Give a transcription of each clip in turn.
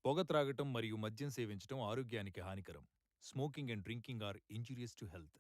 పొగ త్రాగటం మరియు మద్యం సేవించటం ఆరోగ్యానికి హానికరం. Smoking and drinking are injurious to health.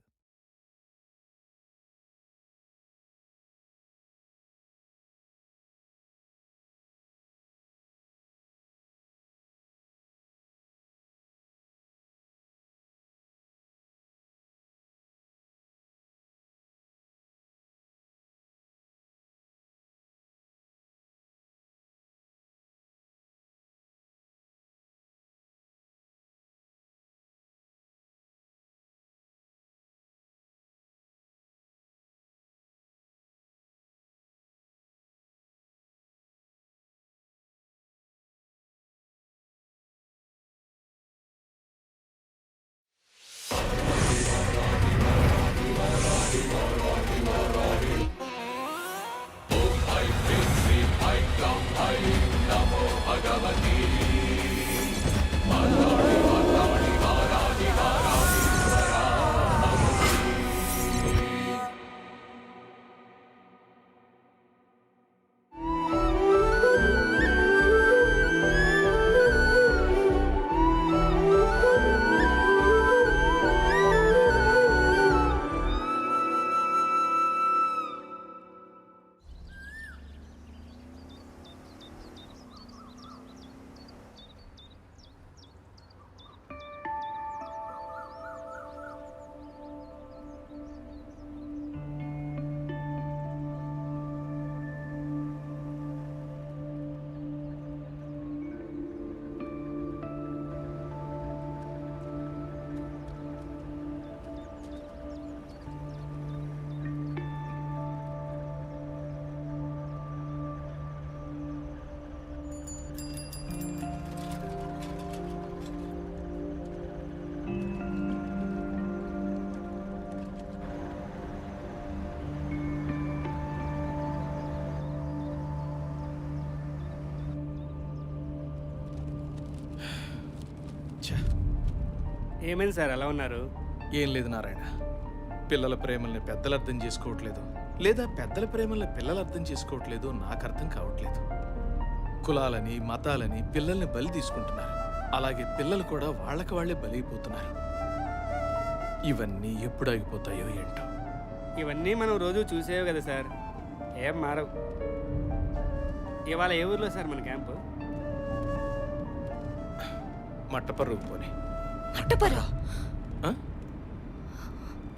ఏమైంది సార్ అలా ఉన్నారు? ఏం లేదు నారాయణ, పిల్లల ప్రేమల్ని పెద్దలు అర్థం చేసుకోవట్లేదు, లేదా పెద్దల ప్రేమల్ని పిల్లలు అర్థం చేసుకోవట్లేదు, నాకు అర్థం కావట్లేదు. కులాలని మతాలని పిల్లల్ని బలి తీసుకుంటున్నారు, అలాగే పిల్లలు కూడా వాళ్ళకి వాళ్లే బలైపోతున్నారు. ఇవన్నీ ఎప్పుడు ఆగిపోతాయో ఏంటో. ఇవన్నీ మనం రోజు చూసేవి కదా సార్, ఏం మారవు. ఇవాళ ఏ ఊర్లో సార్ మన క్యాంపు? మట్టపర్రు పోనీ. మట్టపర్రా?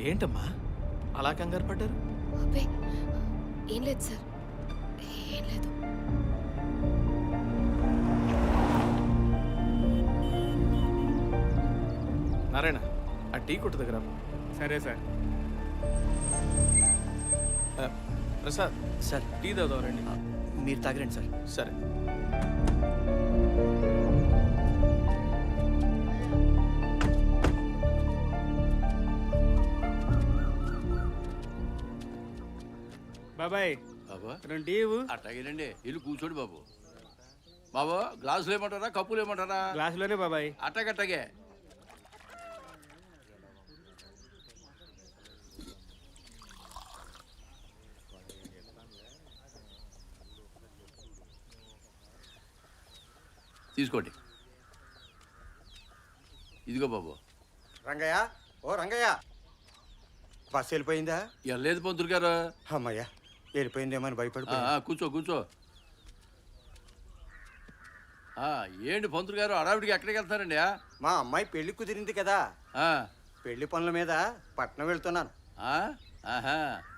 ఏంటమ్మా అలా కంగారు పడ్డారు? అబ్బే ఏం లేదు సార్, ఏం లేదు. నారాయణ, ఆ టీ కొట్టు దగ్గర. సరే సార్. ప్రసాద్ సార్, టీ తాగుదాం రండి. మీరు తాగరండి సార్. సరే. బాబాయ్ బాబా రెండు టీవు. అట్లాగేనండి, ఇల్లు కూర్చోండి బాబు. బాబు గ్లాసులు ఏమంటారా, కప్పులు ఏమంటారా? గ్లాసులోనే బాబాయ్. అట్టగట్టగే. తీసుకోండి. ఇదిగో బాబు. రంగయ్య, ఓ రంగయ్య, బస్సు వెళ్ళిపోయిందా? వెళ్ళలేదు పంతులు గారు. అమ్మయ్యా, వెళ్ళిపోయిందేమని భయపడిపోయి. కూర్చో కూర్చో. ఏంటి పంతులు గారు అడావిడికి ఎక్కడికి వెళ్తారండి? మా అమ్మాయి పెళ్లి కుదిరింది కదా, పెళ్లి పనుల మీద పట్నం వెళ్తున్నాను.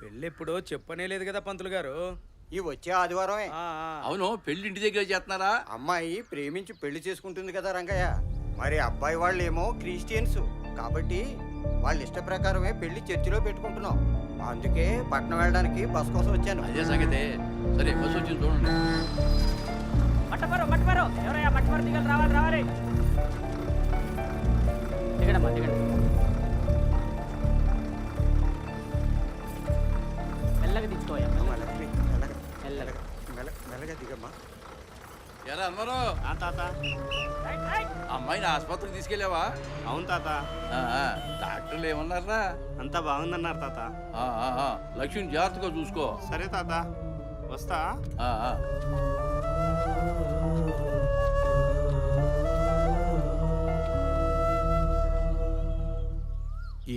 పెళ్ళి ఎప్పుడో చెప్పనే లేదు కదా పంతులు గారు. ఈ వచ్చే ఆదివారమే. అవును, పెళ్లి ఇంటి దగ్గర చేస్తున్నారా? అమ్మాయి ప్రేమించి పెళ్లి చేసుకుంటుంది కదా రంగయ్య. మరి అబ్బాయి వాళ్ళు ఏమో క్రిస్టియన్స్ కాబట్టి వాళ్ళ ఇష్ట ప్రకారమే పెళ్లి చర్చిలో పెట్టుకుంటున్నాం. అందుకే పట్నం వెళ్ళడానికి బస్ కోసం వచ్చాను. అదే సంగతే. సరే, బస్సు వచ్చింది చూడండి. మట్టపరు ఎవరయ్యా? మట్టపరు దిగలు రావాలి. దిగడమ్మా దిగండి. మెల్లగా దించుకోయా, మెల్లగా దిగమ్మా. ఎలా అన్నారు? తాత, అమ్మాయిని ఆసుపత్రికి తీసుకెళ్ళావా? అవును తాత. డాక్టర్లు ఏమన్నారా? అంతా బాగుందన్నారు తాత. లక్ష్మిని జాగ్రత్తగా చూసుకో. సరే తాత, వస్తా.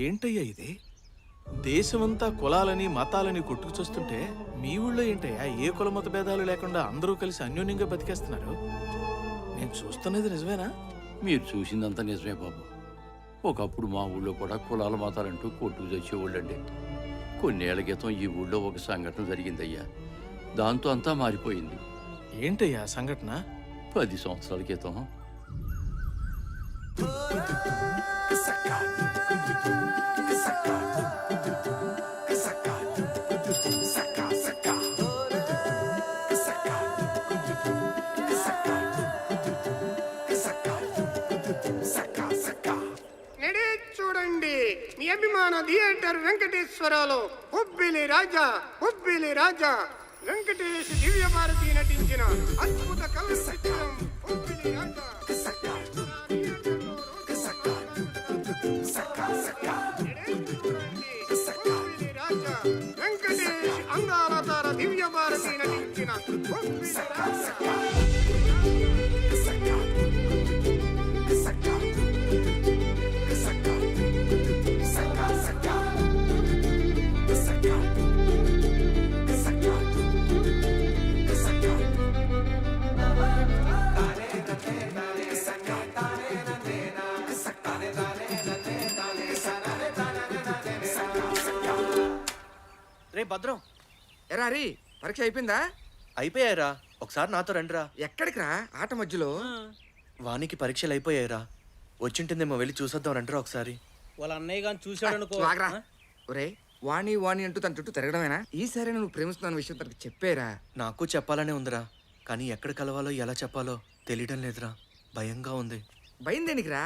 ఏంటయ్యా ఇది? దేశమంతా కులాలని మతాలని కొట్టుకు చూస్తుంటే మీ ఊళ్ళో ఏంటయ్యా ఏ కుల మత భేదాలు లేకుండా అందరూ కలిసి అన్యోన్యంగా బతికేస్తున్నారు? నేను చూస్తున్నది నిజమేనా? మీరు చూసిందంతా నిజమే బాబు. ఒకప్పుడు మా ఊళ్ళో కూడా కులాల మతాలంటూ కొట్టుకు తెచ్చేవాళ్ళండి. కొన్నేళ్ల క్రితం ఈ ఊళ్ళో ఒక సంఘటన జరిగిందయ్యా. దాంతో అంతా మారిపోయింది. ఏంటయ్యా సంఘటన? 10 సంవత్సరాల క్రితం చూడండి మీ అభిమాన థియేటర్ వెంకటేశ్వరలో హుబ్బిలి రాజా వెంకటేష్ దివ్య భారతి నటించిన అద్భుత కళ చిత్రం హుబ్బిలి రాజా. హుబ్బిలి రాజా వెంకటేష్ అందాల తార దివ్య భారతి నటించిన హుబ్బిలి రాజా. రే భద్రం, ఎరా రీ పరీక్ష అయిపోయిందా? అయిపోయారా? ఒకసారి నాతో రండిరా. ఎక్కడికి రా? ఆట మధ్యలో. వానికి పరీక్షలు అయిపోయారా? వచ్చింటుందేమో, వెళ్ళి చూసొద్దాం రండిరా ఒకసారి. వాళ్ళ అన్నయ్య గాని చూశాడనుకో. ఆగ్రా. ఒరే వాణి అంటూ తన చుట్టూ తిరగడమేనా? ఈసారి నువ్వు ప్రేమిస్తున్న విషయం తనకు చెప్పేరా. నాకు చెప్పాలనే ఉందిరా, కానీ ఎక్కడ కలవాలో ఎలా చెప్పాలో తెలియడం లేదురా. భయంగా ఉంది. భయం దేనికిరా?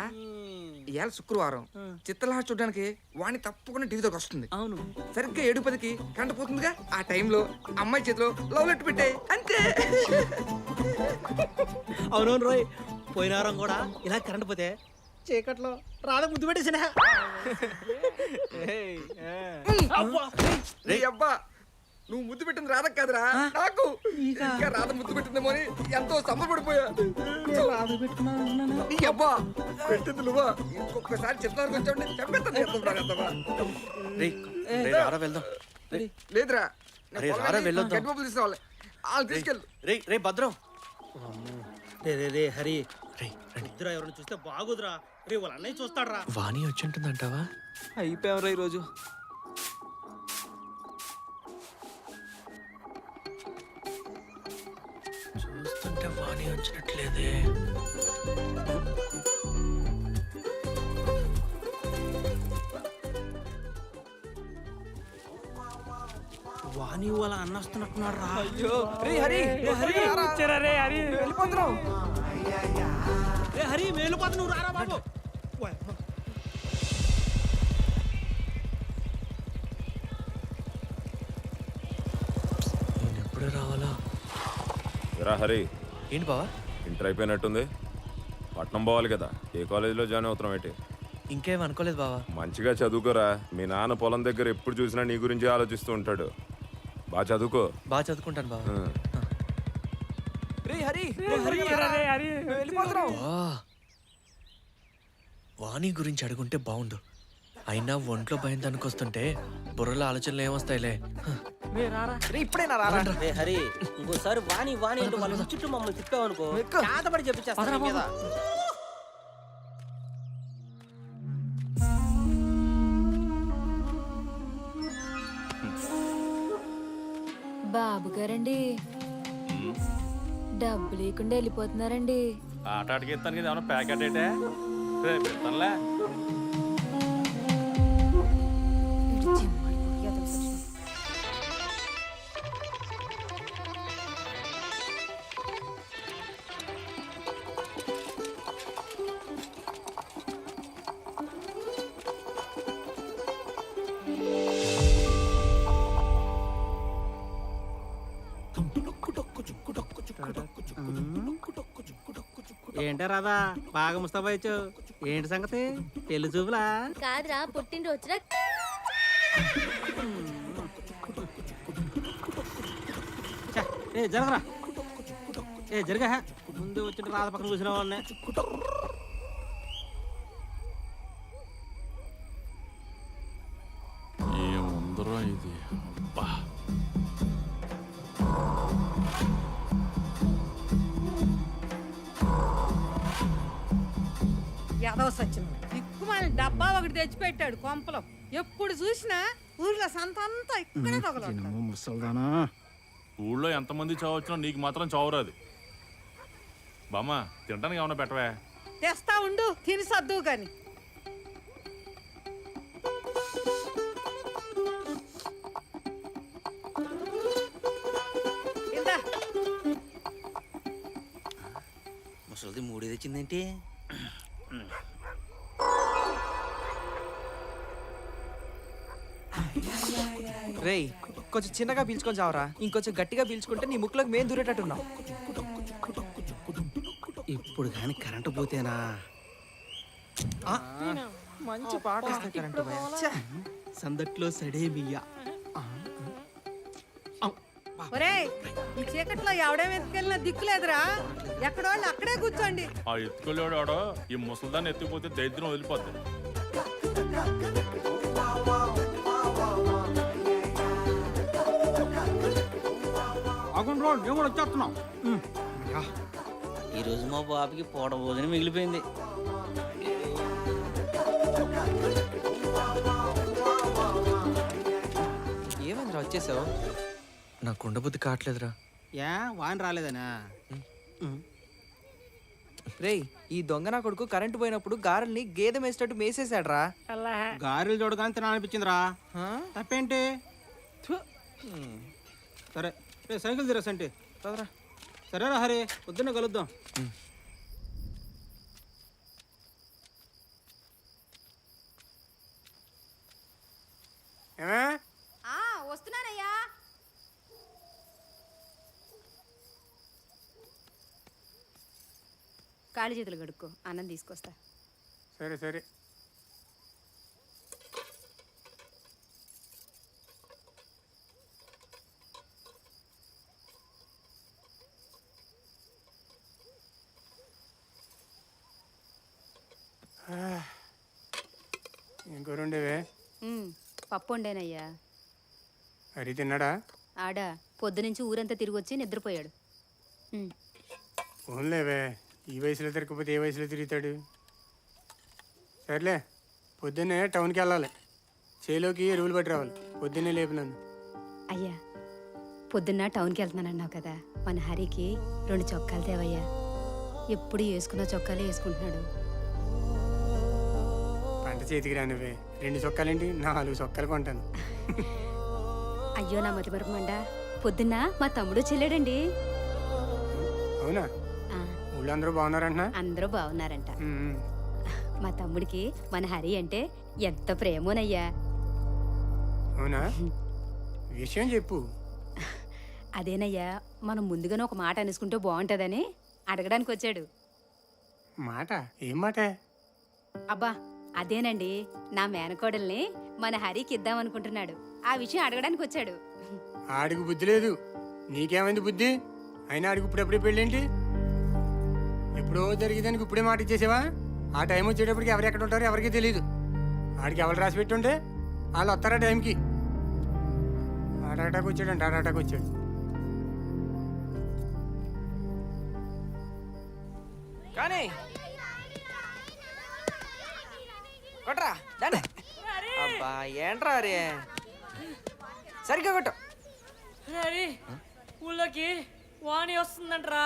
ఇవాళ శుక్రవారం చిత్రలహరి చూడడానికి వాణి తప్పకుండా టీవీ దగ్గర వస్తుంది. అవును, సరిగ్గా 7:10కి గంట పోతుందిగా. ఆ టైంలో అమ్మాయి చేతిలో లవ్ లెటర్ పెట్టాయి అంతే. అవునవును రోయ్. పోయిన వారం కూడా ఇలా కరెంట్ పోతే చీకట్లో రాధ ముద్దు పెట్టేసిన. రే అబ్బా, నువ్వు ముద్దు పెట్టింది రాధ కాదురా, నాకు. ఇంకా రాధ ముద్దు పెట్టిందేమో అని ఎంతో సంబరపడిపోయా. నీ అబ్బా పెట్టింది నువ్వా? ఇంకొకసారి చిత్రానికి వచ్చావు చంపేస్తాను. వెళ్దాం. లేదురా, అరే రారా వెళ్ళొద్దాం. గడ్డిపప్పులు తీసుకోవాలి. వాళ్ళు తీసుకెళ్ళు. రే భద్రం. రే హరి, రే ఇద్దరు ఎవరిని చూస్తే బాగోదురా. రే వాళ్ళ అన్నయ్య చూస్తాడు రా. వాణి వచ్చింటుందంటావా? అయిపోయావురా ఈరోజు. చూస్తుంటే వాణి వచ్చినట్లేదే. వాణి వాళ్ళ అన్న వస్తున్నట్టున్నాడు రా. అయ్యో రే హరి, వచ్చారా రే హరి? వెళ్ళిపోతున్నావు. రే హరి మేలుపోతు, నువ్వు రారా బాబు. నేను ఎప్పుడు రావాలా? రా హరి, ఏంటి బావా? ఇంటర్ అయిపోయినట్టుంది. పట్నం పోవాలి కదా, ఏ కాలేజీలో జాయిన్ అవుతున్నావు ఏంటి? ఇంకేం అనుకోలేదు బావా. మంచిగా చదువుకోరా. మీ నాన్న పొలం దగ్గర ఎప్పుడు చూసినా నీ గురించి ఆలోచిస్తూ ఉంటాడు. బాగా చదువుకో. బాగా చదువుకుంటాను బావా. రే హరి, వెళ్ళిపోతున్నావు. వాణి గురించి అడుగుంటే బాగుండు. అయినా ఒంట్లో భయం దానికొస్తుంటే బుర్రలో ఆలోచనలు ఏమొస్తాయిలే. ఇప్పుడైనా రారా? హరి, ఇంకోసారి వాణి అంటూ వాళ్ళ చుట్టూ మమ్మల్ని తిప్పావనుకో, చేతబడి చెప్పించేస్తాను మీద. బాబు గారండి, డబ్బు లేకుండా వెళ్ళిపోతున్నారండి. ఆట అడిగిస్తాను కదా, ఏమన్నా ప్యాకెట్ అయితే రేపు ఇస్తానులే. ఏంటా రాదా, బాగా ముస్తాబా ఇచ్చావు. ఏంటి సంగతి? పెళ్లి చూపులా? కాదురా, పుట్టినరోజురా. జరగరా, జరగా. ముందు వచ్చిన రాధ పక్కన కూర్చున్న వాళ్ళని. ఉందరా ఇది అబ్బా యాదవ సత్యం దిక్కుమాలి డబ్బా ఒకటి తెచ్చిపెట్టాడు కొంపలో. ఎప్పుడు చూసినా ఊర్లో సంత అంతా ఇక్కడే తగలడు. ముసల్దానా ఊళ్ళో ఎంతమంది చావచ్చినా నీకు మాత్రం చావురాదు. బామ్మ తినడానికి ఏమన్నా పెట్టవే? తెస్తా ఉండు, తిని సర్దు గాని. ఇందా ముసలిది మూడే తెచ్చిందేంటి? రేయ్ కొంచెం చిన్నగా పీల్చుకొని చావరా. ఇంకొంచెం గట్టిగా పీల్చుకుంటే నీ ముక్కులోకి మేము దూరేటట్టున్నావు. ఇప్పుడు కానీ కరెంటు పోతేనా? మంచి పాట వస్తాయి కరెంటు భయ. సందట్లో సడే బియ్య. ఒరేయ్, ఈ చీకట్లో ఎవడేం ఎత్తుకెళ్ళినా దిక్కులేదురా. ఎక్కడోళ్ళు అక్కడే కూర్చోండి. ఆ ఎత్తుకోలేడు ఆడో ఈ ముసలిదాన్ని ఎత్తుకుపోతే దరిద్రం వదిలిపోద్ది. నేను కూడా వచ్చేస్తున్నాం. ఈరోజు మా బాబుకి పూట భోజనం మిగిలిపోయింది. ఏమైందిరా వచ్చేసావు? నాకు ఉండబుద్ధి కావట్లేదురా. Yeah van రాలేదనా? రేయ్ ఈ దొంగ నా కొడుకు కరెంటు పోయినప్పుడు గారెల్ని గేదె మేసేటట్టు మేసేసాడ్రా. గారెలు చూడగానే తినాలనిపించిందిరా. తప్పేంటి? సరే రే సైకిల్ తిరగసంటే పదరా. సరేరా హరి, పొద్దున్న కలుద్దాం. వస్తున్నానయ్యా. కాళ్ళు చేతులు కడుక్కో, అన్నం తీసుకొస్తా. సరే సరే. ఇంకో రెండేవే. పప్పు వండేనయ్యా. హరి తిన్నాడా? ఆడ పొద్దునుంచి ఊరంతా తిరిగి వచ్చి నిద్రపోయాడు. ఫోన్లేవే, ఈ వయసులో తిరగకపోతే ఏ వయసులో తిరుగుతాడు? సర్లే, పొద్దున్నే టౌన్కి వెళ్ళాలి. చేలోకి ఎరువులు పట్టి రావాలి. పొద్దున్నే లేపినాను. అయ్యా, పొద్దున్న టౌన్కి వెళ్తున్నానన్నావు కదా, మన హరికి 2 చొక్కాలు తేవయ్యా. ఎప్పుడు వేసుకున్న చొక్కాలే వేసుకుంటున్నాడు. పంట చేతికి రానివే, 2 చొక్కాలేంటి, 4 చొక్కాలు కొంటాను. అయ్యో నా మతి మరపు మండ, పొద్దున్న మా తమ్ముడు చెల్లాడండి. అవునా? ఊళ్ళో అందరూ బాగున్నారంట? అందరూ బాగున్నారంట. మా తమ్ముడికి మన హరి అంటే ఎంత ప్రేమోనయ్యా. అవునా? విషయం చెప్పు. అదేనయ్యా, మనం ముందుగానే ఒక మాట అనుకుంటే బాగుంటుందని అడగడానికి వచ్చాడు. మాట? ఏం మాట? అబ్బా అదేనండి, నా మేనకోడల్ని మన హరికి ఇద్దామనుకుంటున్నాడు. ఆ విషయం అడగడానికి వచ్చాడు. ఆడికి బుద్ధి లేదు. నీకేమైంది బుద్ధి? అయినా ఆడికి ఇప్పుడెప్పుడే పెళ్ళేంటి? ఎప్పుడో జరిగేదానికి ఇప్పుడే మాట ఇచ్చేసావా? ఆ టైం వచ్చేటప్పటికి ఎవరు ఎక్కడ ఉంటారో ఎవరికీ తెలియదు. ఆడికి ఎవరు రాసి పెట్టుంటే వాళ్ళు వస్తారా టైంకి? ఆటాటాకు వచ్చాడంట, ఆటాటాకు వచ్చాడు. కానీ కొట్రా దాన్ని. అబ్బా ఏంట్రా అరే, సరిగ్గా కొట్టు. ఊళ్ళోకి వాణి వస్తుందంటరా.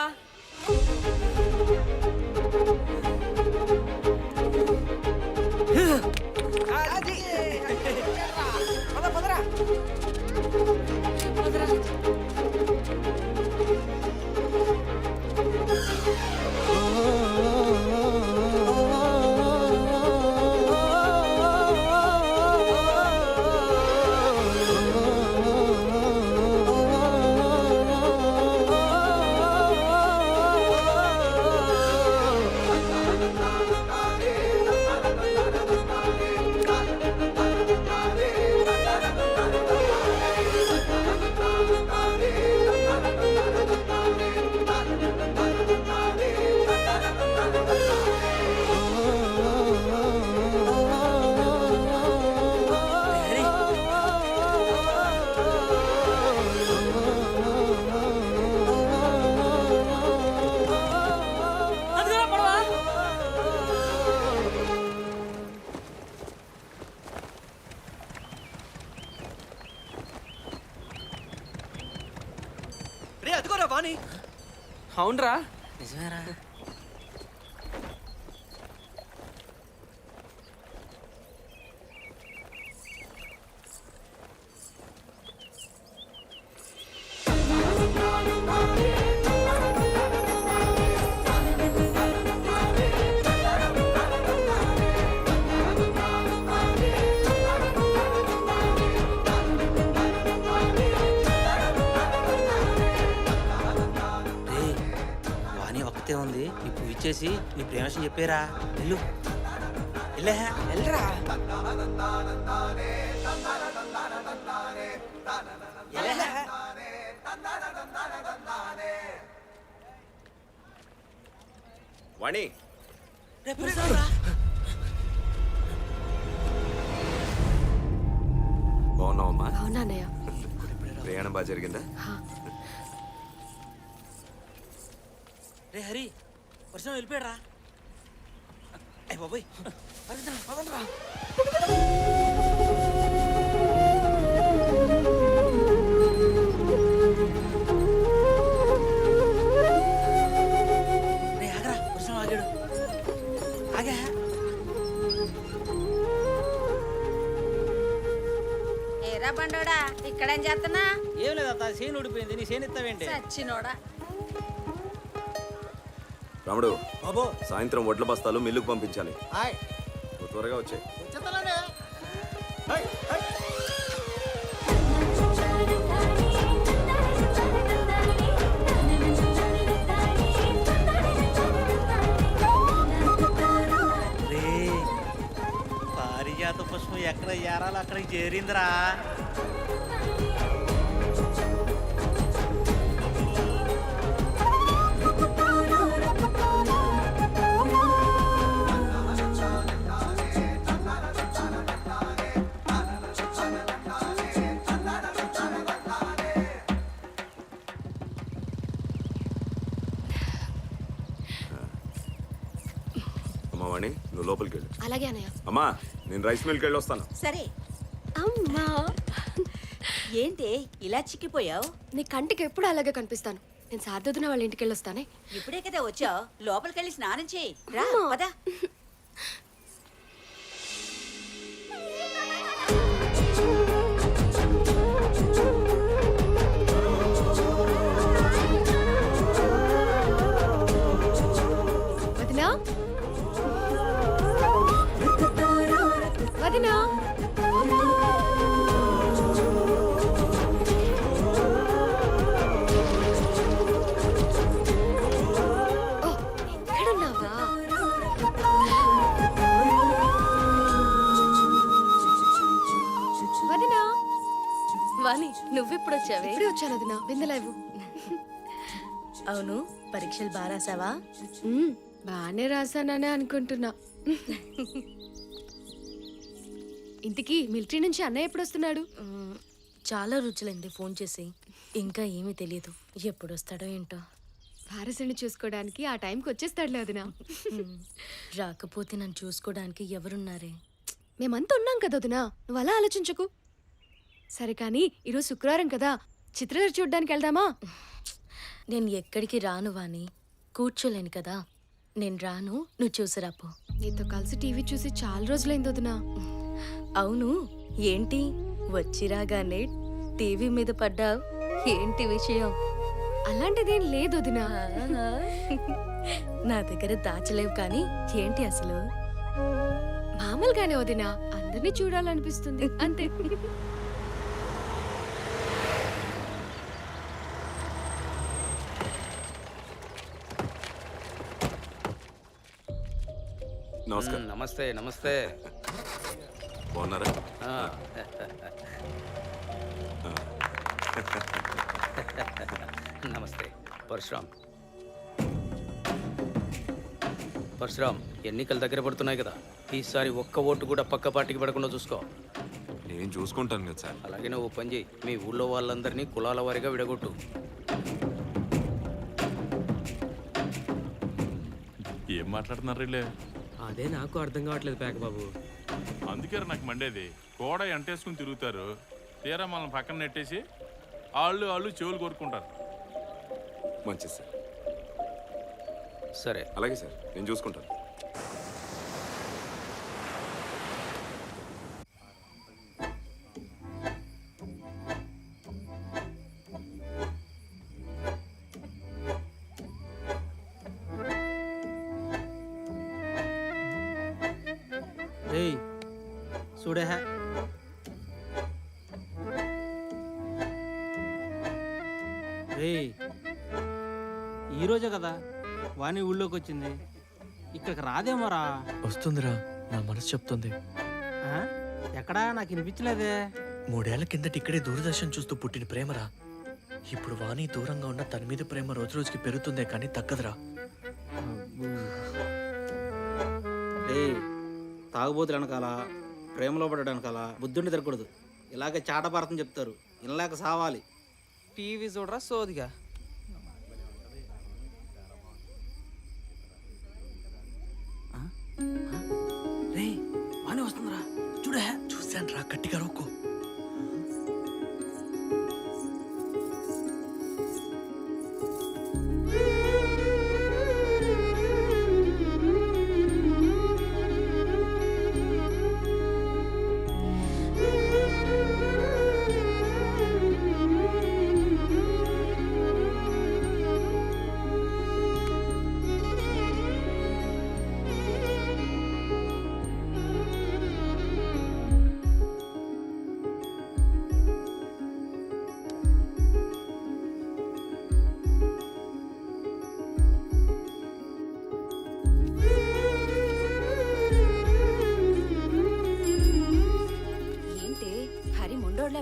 పదరా. వాణి అవునరా నిజమేరా వాణి ఒక్కతే ఉంది నీ పువ్వు ఇచ్చేసి నీ ప్రేమ విషయం చెప్పేరా వెళ్ళు వెళ్ళరా వాణి బాగున్నావమ్మా? అవునానయ్య. ప్రయాణం బాగా జరిగిందా? రే హరి వర్షం వెళ్ళిపోయారా అయ్య బాబోయ్ పదండ్రా రే ఆగరా వర్షం ఆగాడు ఆగా ఏరా బండోడా ఇక్కడేం చేస్తున్నా? ఏం లేదత్త సేను ఊడిపోయింది నీ సేను ఎత్తావేంటి చచ్చినోడా. రాముడు సాయంత్రం వడ్ల బస్తాలు మిల్లుకు పంపించాలి. నువ్వు త్వరగా వచ్చాయి. రే పారిజాత పుష్పం ఎక్కడ ఏరాలి అక్కడికి చేరిందిరా. అమ్మా వాణి నువ్వు లోపలికి వెళ్ళు. అలాగే అన్నయ్య. అమ్మా నేను రైస్ మిల్కి వెళ్ళి వస్తాను. సరే. అమ్మా ఏంటి ఇలా చిక్కిపోయావు? నీ కంటికి ఎప్పుడు అలాగే కనిపిస్తాను. నేను సార్దొద్దున వాళ్ళ ఇంటికి వెళ్ళొస్తానే. ఇప్పుడే కదా వచ్చావు, లోపలికెళ్ళి స్నానం చేయి. రా పద. వదినా వదినా ఎక్కడున్నావా? వదినా వాణి నువ్వెప్పుడు వచ్చావే? ఇప్పుడే వచ్చాను వదినా. బిందెలేవు. అవును పరీక్షలు బాగా రాసావా? బాగానే రాశాననే అనుకుంటున్నా. ఇంతకీ మిలిటరీ నుంచి అన్నయ్య ఎప్పుడు వస్తున్నాడు? చాలా రుచులైంది ఫోన్ చేసి. ఇంకా ఏమీ తెలియదు ఎప్పుడు వస్తాడో ఏంటో. భారసుని చూసుకోవడానికి ఆ టైంకి వచ్చేస్తాడులే వదినా. రాకపోతే నన్ను చూసుకోవడానికి ఎవరున్నారే? మేమంతా ఉన్నాం కదా వదినా, నువ్వు అలా ఆలోచించకు. సరే కానీ ఈరోజు శుక్రవారం కదా, చిత్రధర చూడ్డానికి వెళ్దామా? నేను ఎక్కడికి రాను వాణి, కూర్చోలేను కదా. నేను రాను, నువ్వు చూసిరాపో. నీతో కలిసి టీవీ చూసి చాలా రోజులైంది వదినా. అవును ఏంటి వచ్చి రాగానే టీవీ మీద పడ్డావు? ఏంటి విషయం? అలాంటిదేం లేదు వదినా. నా దగ్గర దాచలేవు కానీ ఏంటి అసలు? మామూలుగానే వదినా, అందరినీ చూడాలనిపిస్తుంది అంతే. నమస్కారం. నమస్తే నమస్తే. బాగున్నారా? నమస్తే పరశురామ్. పరశురామ్ ఎన్నికలు దగ్గర పడుతున్నాయి కదా, ఈసారి ఒక్క ఓటు కూడా పక్క పార్టీకి పడకుండా చూసుకో. నేను చూసుకుంటాను కదా సార్. అలాగే నువ్వు పని చేయి, మీ ఊళ్ళో వాళ్ళందరినీ కులాల వారీగా విడగొట్టు. ఏం మాట్లాడుతున్నారు వీళ్ళే? అదే నాకు అర్థం కావట్లేదు పేక బాబు. అందుకే నాకు మండేది. కోడ ఎంటేసుకుని తిరుగుతారు, తీరా మనల్ని పక్కన నెట్టేసి వాళ్ళు చెవులు కోరుకుంటారు. మంచిది సార్. సరే. అలాగే సార్, నేను చూసుకుంటాను. చూడే ఈరోజే కదా వాణి ఊళ్ళోకి వచ్చింది, ఇక్కడికి రాదేమోరా. వస్తుందిరా, నా మనసు చెప్తుంది. ఎక్కడా నాకు వినిపించలేదే. 3 ఏళ్ల కిందట ఇక్కడే దూరదర్శన్ చూస్తూ పుట్టిన ప్రేమరా. ఇప్పుడు వాణి దూరంగా ఉన్న తన మీద ప్రేమ రోజు రోజుకి పెరుగుతుందే కానీ తగ్గదురా. తాగుబోతులు వెనకాల ప్రేమలో పడడానికాల బుద్ధుండి తిరగకూడదు. ఇలాగే చాట భారతం చెప్తారు, ఇలాగ సావాలి. టీవీ చూడరా సోదిగా. రే వాణి వస్తుందిరా, చూడే. చూశాను రా, గట్టిగా రోకో.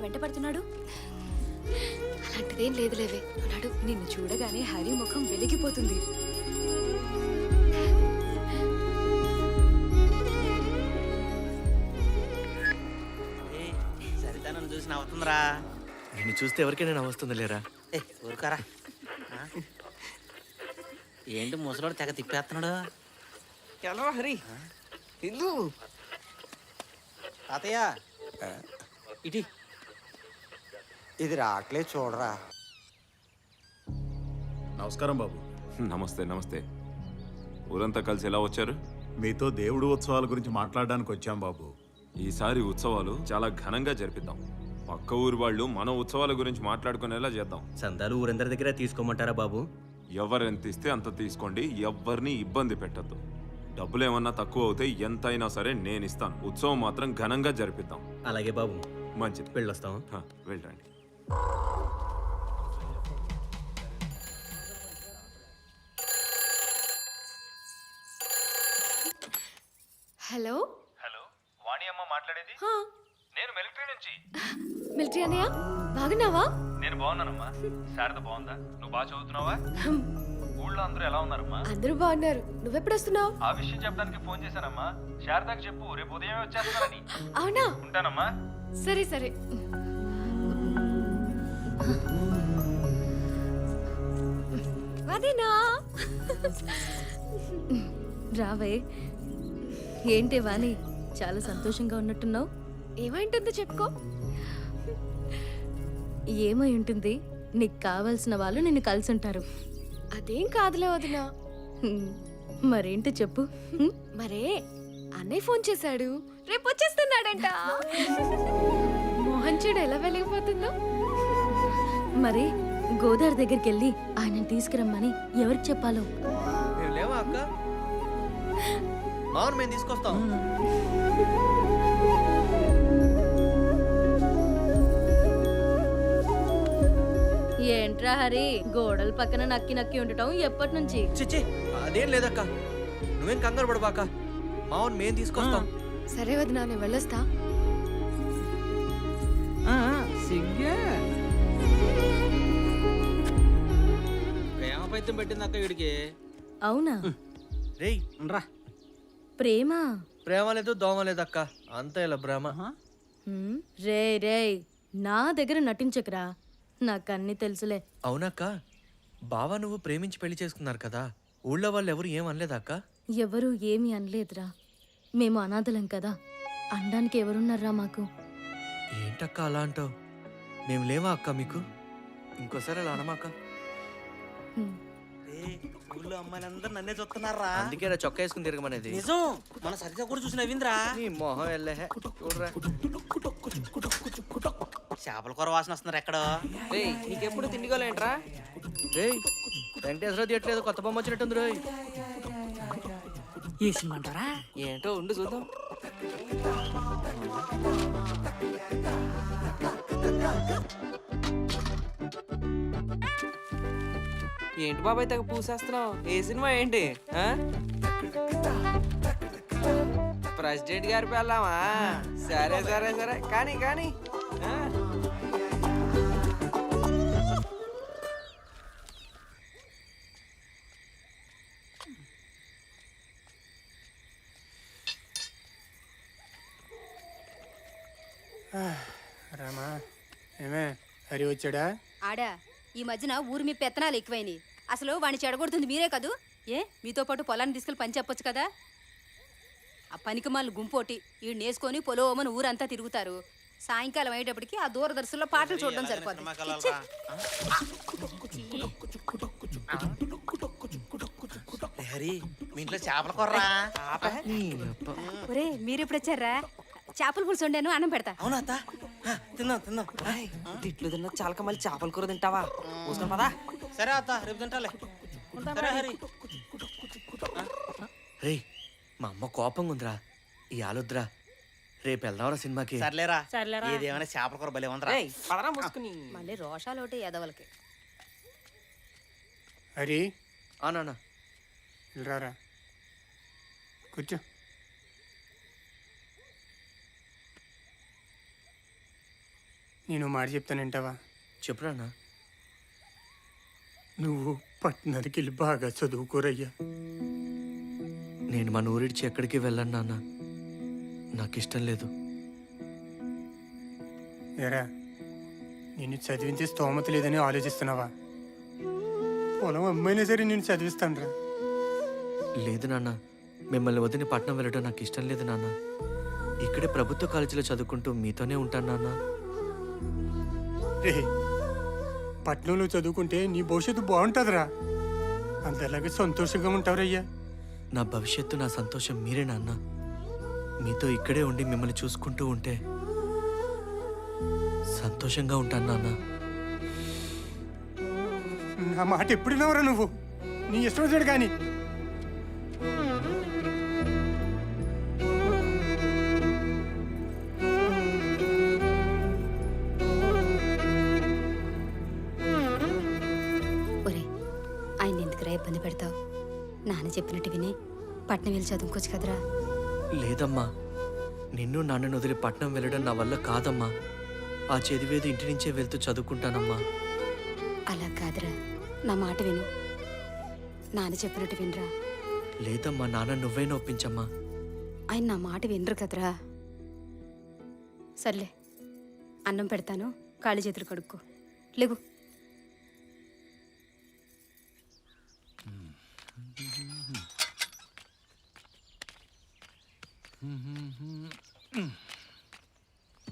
వెంట పడుతున్నాడు. అలాంటిదేం లేదులేవే. అన్నాడు, నిన్ను చూడగానే హరి ముఖం వెలిగిపోతుంది. సరితా నన్ను చూసి నవ్వుతుందిరా. నిన్ను చూస్తే ఎవరికైనా నవ్వుతుంది లేరా. ఊరుకారా. ఏంటి ముసలోడు తెగ తిప్పేస్తున్నాడు. ఎలా హరి ఇల్లు తాతయ్య ఇటీ. ఇది రావట్లేదు చూడరా. నమస్కారం బాబు. నమస్తే. నమస్తే. ఊరంతా కలిసి ఎలా వచ్చారు? మీతో దేవుడు ఉత్సవాల గురించి మాట్లాడడానికి వచ్చాం బాబు. ఈసారి ఉత్సవాలు చాలా ఘనంగా జరిపిద్దాం. పక్క ఊరు వాళ్ళు మన ఉత్సవాల గురించి మాట్లాడుకునేలా చేద్దాం. సందాలు ఊరందరి దగ్గర తీసుకోమంటారా బాబు? ఎవరెంత ఇస్తే అంత తీసుకోండి, ఎవ్వరిని ఇబ్బంది పెట్టద్దు. డబ్బులు ఏమన్నా తక్కువ అవుతే ఎంతైనా సరే నేను ఇస్తాను. ఉత్సవం మాత్రం ఘనంగా జరిపిద్దాం. అలాగే బాబు. మంచిది, వెళ్ళొస్తాం. వెళ్ళండి. హలో. హలో, వాణి అమ్మ మాట్లాడేది? నేను మిలిటరీ నుంచి. మిలిటరీ అన్నయ్య, బాగున్నావా? నేను బాగున్నానమ్మా. శారద బాగుందా? నువ్వు బాగా చదువుతున్నావా? ఊళ్ళో అందరూ ఎలా ఉన్నారమ్మా? అందరూ బాగున్నారు. నువ్వెప్పుడు వస్తున్నావు? ఆ విషయం చెప్పడానికి ఫోన్ చేశానమ్మా. శారదకి చెప్పు, రేపు ఉదయమే వచ్చేస్తానని. అవునా? ఉంటానమ్మా. సరే సరే. అదేనా? రావే. ఏంటి వాణి, చాలా సంతోషంగా ఉన్నట్టున్నావు. ఏమైంటుందో చెప్పుకో. ఏమై ఉంటుంది? నీకు కావాల్సిన వాళ్ళు నిన్ను కలిసి ఉంటారు. అదేం కాదులే వదినా. మరేంటో చెప్పు. మరే అన్నయ్య ఫోన్ చేశాడు, రేపు వచ్చేస్తున్నాడంట. మోహన్ చూడు ఎలా వెలిగిపోతుందో. మరి గోదావరి దగ్గరికి వెళ్ళి ఆయన తీసుకురమ్మని ఎవరికి చెప్పాలో. మేము లేవా అక్క? అవును, మేము తీసుకొస్తాం. ఏంట్రా హరి, గోడల పక్కన నక్కి నక్కి ఉండటం ఎప్పటి నుంచి? చిచ్చి, అదేం లేదక్క. నువ్వేం కంగారు పడబాక. మావును మేము తీసుకొస్తాం. సరే వదినా, నేను వెళ్ళొస్తా. సిగ్గే ప్రేమ పైత్యం పెట్టింది అక్క వీడికి. అవునా? రేయ్ రా. ప్రేమ ప్రేమ లేదు, దోమ లేదు అక్క. అంతా ఇలా ప్రేమ. రే రే, నా దగ్గర నటించకరా, నాకన్నీ తెలుసులే. అవునక్క, బావా నువ్వు ప్రేమించి పెళ్లి చేసుకున్నారు కదా, ఊళ్ళో వాళ్ళు ఎవరు ఏం అనలేదా అక్క? ఎవరు ఏమీ అనలేదురా. మేము అనాథలం కదా, అనడానికి ఎవరున్నారా మాకు? ఏంటక్క అలా అంటావు? మేము లేవా అక్క మీకు? ఇంకోసారి అలా అనమాక. ఊళ్ళో అమ్మాయిలందరూ నన్నే చూస్తున్నారా? అందుకే నా చొక్కా వేసుకుని తిరగమనేది. నిజం, మన సరిత కూడా చూసి నవ్విందిరా. నీ మొహం వెళ్ళే చూడరా. చేపల కూర వాసన వస్తున్నారు ఎక్కడో. నీకెప్పుడు తిండిగోలేంట్రా? రేయ్ వెంకటేశ్వర థియేటర్ ఏదో కొత్త బొమ్మ వచ్చినట్టుంది రోయ్. వేసిమంటారా? ఏంటో ఉండి చూద్దాం. ఏంటి బాబాయ్ తెగ పూసేస్తున్నావు? ఏ సినిమా ఏంటి? ప్రెసిడెంట్ గారి పెళ్ళామా? సరే సరే సరే కానీ కానీ రామా ఏమే హరి వచ్చాడా? ఆడా ఈ మధ్యన ఊరి మీ పెత్తనాలు ఎక్కువైనాయి. అసలు వాడిని చెడగొడుతుంది మీరే కదూ. మీతో పాటు పొలాన్ని తీసుకెళ్ళి పని చెప్పొచ్చు కదా. ఆ పనికి మళ్ళీ గుంపోటి ఈ నేసుకొని పొలవమని ఊరంతా తిరుగుతారు. సాయంకాలం అయ్యేటప్పటికి ఆ దూరదర్శనంలో పాటలు చూడడం సరిపోతుంది. హరి, మీ ఇంట్లో చేపల కూరరా? ఒరే మీరెప్పుడు వచ్చారా? చేపల పులుసు వండాను, అన్నం పెడతా. అవునా అత్త? తిందాం తిందాం. ఇట్లు తిన్నా చాలక మళ్ళీ చేపల కూర తింటావా? కూర్చొని పదా. సరే అత్త, రేపు తింటాలే. సరే హరి. రే మా అమ్మ కోపంగా ఉందిరా. ఈ ఆలుద్రా రేపు వెళ్దాంరా సినిమాకి. సర్లేరా ఏదేమైనా చేపల కూర భలే ఉందిరా. పదరా మూసుకుని. మళ్ళీ రోషాలు ఒకటి ఎదవలకి. హరి నాన్న రారా కూర్చో. నేను మాట చెప్తాను వింటావా? చెప్పురా. నువ్వు పట్టణానికి వెళ్ళి బాగా చదువుకోరయ్యా. నేను మన ఊరిడిచి ఎక్కడికి వెళ్ళను నాన్న. నాకు ఇష్టం లేదు. ఏరా నిన్ను చదివించే స్తోమత లేదని ఆలోచిస్తున్నావా? పొలం అమ్మైనా సరే నేను చదివిస్తానురా. లేదు నాన్న, మిమ్మల్ని వదిలి పట్నం వెళ్ళడం నాకు ఇష్టం లేదు నాన్న. ఇక్కడే ప్రభుత్వ కాలేజీలో చదువుకుంటూ మీతోనే ఉంటాను నాన్న. రే పట్నంలో చదువుకుంటే నీ భవిష్యత్తు బాగుంటుందిరా. అంతలాగే సంతోషంగా ఉంటావురయ్యా. నా భవిష్యత్తు, నా సంతోషం మీరే నాన్న. మీతో ఇక్కడే ఉండి మిమ్మల్ని చూసుకుంటూ ఉంటే సంతోషంగా ఉంటాను నాన్న. నా మాట ఎప్పుడు విన్నావురా నువ్వు? నీ ఇష్టం వచ్చాడు కానీ. ఒరే ఆయన ఎందుకురా ఇబ్బంది పెడతావు? నాన్న చెప్పినట్టు విని పట్నం వెళ్ళి చదువుకోవచ్చు కదరా. లేదమ్మా, నిన్ను నాన్నను వదిలి పట్నం వెళ్ళడం నా వల్ల కాదమ్మా. ఆ చదివేది ఇంటి నుంచే వెళ్తూ చదువుకుంటానమ్మా. అలా కాదురా, నా మాట విను. నాన్న చెప్పినట్టు వినరా. లేదమ్మా, నాన్న నువ్వైనా ఒప్పించమ్మా. ఆయన నా మాట వినరు కదరా. సర్లే అన్నం పెడతాను, కాళ్ళు చేతులు కడుక్కో. లేవు.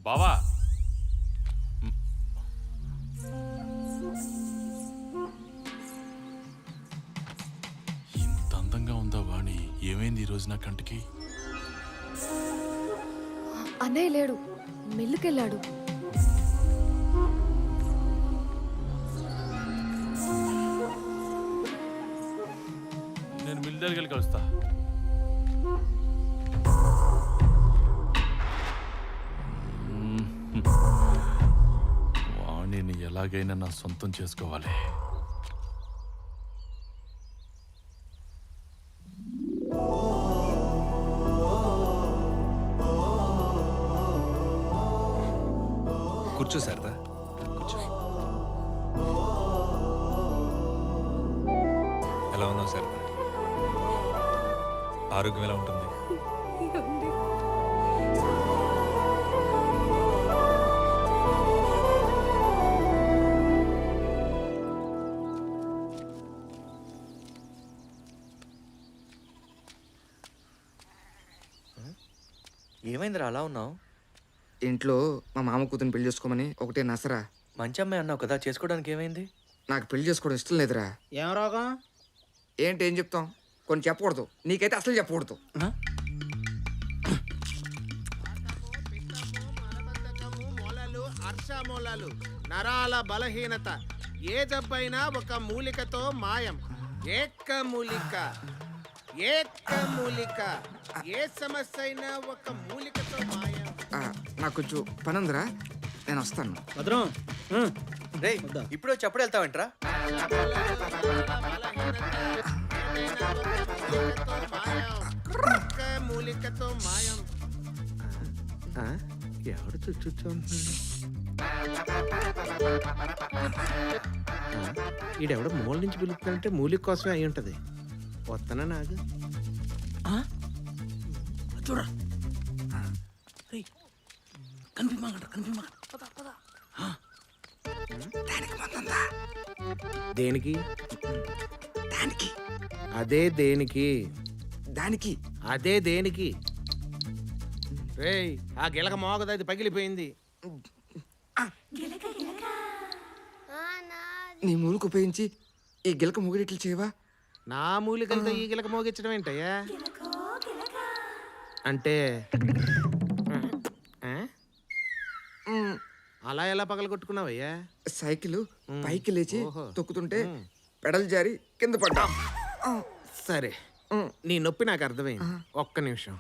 బావా ఇంత అందంగా ఉందా వాణి? ఏమైంది ఈరోజు నా కంటికి? అన్నయ్య లేడు, మిల్లుకెళ్ళాడు. నేను మిల్ దగ్గరికి వెళ్ళి కలుస్తా. వాణిని ఎలాగైనా నా సొంతం చేసుకోవాలి. కూర్చో శారదా, కూర్చో. ఎలా ఉన్నావు శారదా? ఆరోగ్యం ఎలా ఉంటుంది? ఏమైందిరా అలా ఉన్నావు? ఇంట్లో మా మామ కూతురు పెళ్లి చేసుకోమని ఒకటే నసరా. మంచి అమ్మాయి అన్నావు కదా, చేసుకోవడానికి ఏమైంది? నాకు పెళ్లి చేసుకోవడం ఇష్టం లేదురా. ఏం రోగం? ఏంటి ఏం చెప్తాం, కొన్ని చెప్పకూడదు. నీకైతే అసలు చెప్పకూడదు. అర్షమూలాలు, నరాల బలహీనత, ఏ జబ్బైనా ఒక మూలికతో మాయం. ఏకమూలిక, ఏకమూలిక, ఏ సమస్య అయినా ఒక మూలికతో మాయం. నాకు కొంచెం పని ఉందిరా, నేను వస్తాను. భద్రం రే ఇప్పుడు చెప్పడు వెళ్తావంటరా? మూలికతో మాయం. ఎవడు చుట్టూ ఈడెవడో మూల నుంచి పిలుపుతానంటే మూలిక కోసమే అయి ఉంటది. వస్తానా నాకు చూడరా దేనికి? దానికి. అదే దేనికి? దానికి. అదే దేనికి? రేయ్, ఆ గిలక మోగదు, అది పగిలిపోయింది. నీ మూలిక ఉపయోగించి ఈ గిలక ముగిడిట్లు చేయవా? నా మూలికలతో ఈ గిలక మోగించడం ఏంటయ్యా? అంటే అలా ఎలా పగలగొట్టుకున్నావయ్యా? సైకిల్ పైకి లేచి తొక్కుతుంటే పెడల్ జారి కింద పడ్డా. సరే, నీ నొప్పి నాకు అర్థమైంది. ఒక్క నిమిషం.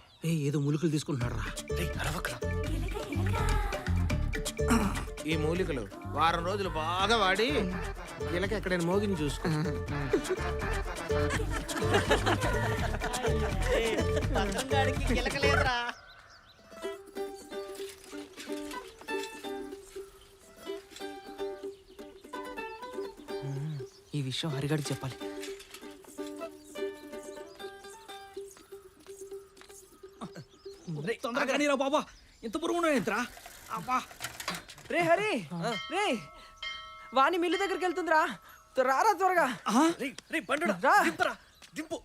ఏదో మూలికలు తీసుకుంటున్నాడు రా. ఈ మూలికలు వారం రోజులు బాగా వాడి గిలక ఎక్కడైనా మోగిని చూసుకో. ఈ విషయం హరిగాడికి చెప్పాలి. తొందరగా రా బాబా, ఇంత పురుగునేంట్రా? అబ్బా రే హరి, రే వాణి మిల్లు దగ్గరికి వెళ్తుందిరా, రారా త్వరగా. దింపు.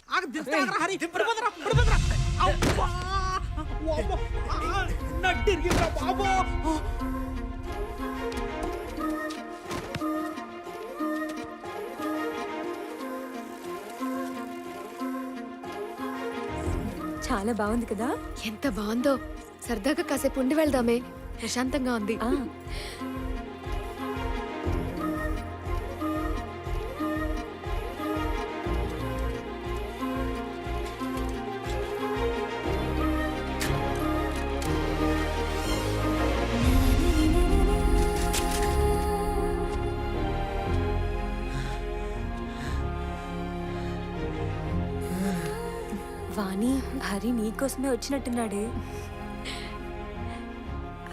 చాలా బాగుంది కదా? ఎంత బాగుందో. సరదాగా కాసేపు ఉండి వెళ్దామే, ప్రశాంతంగా ఉంది. వాణి, హరి నీకోసమే వచ్చినట్టున్నాడే.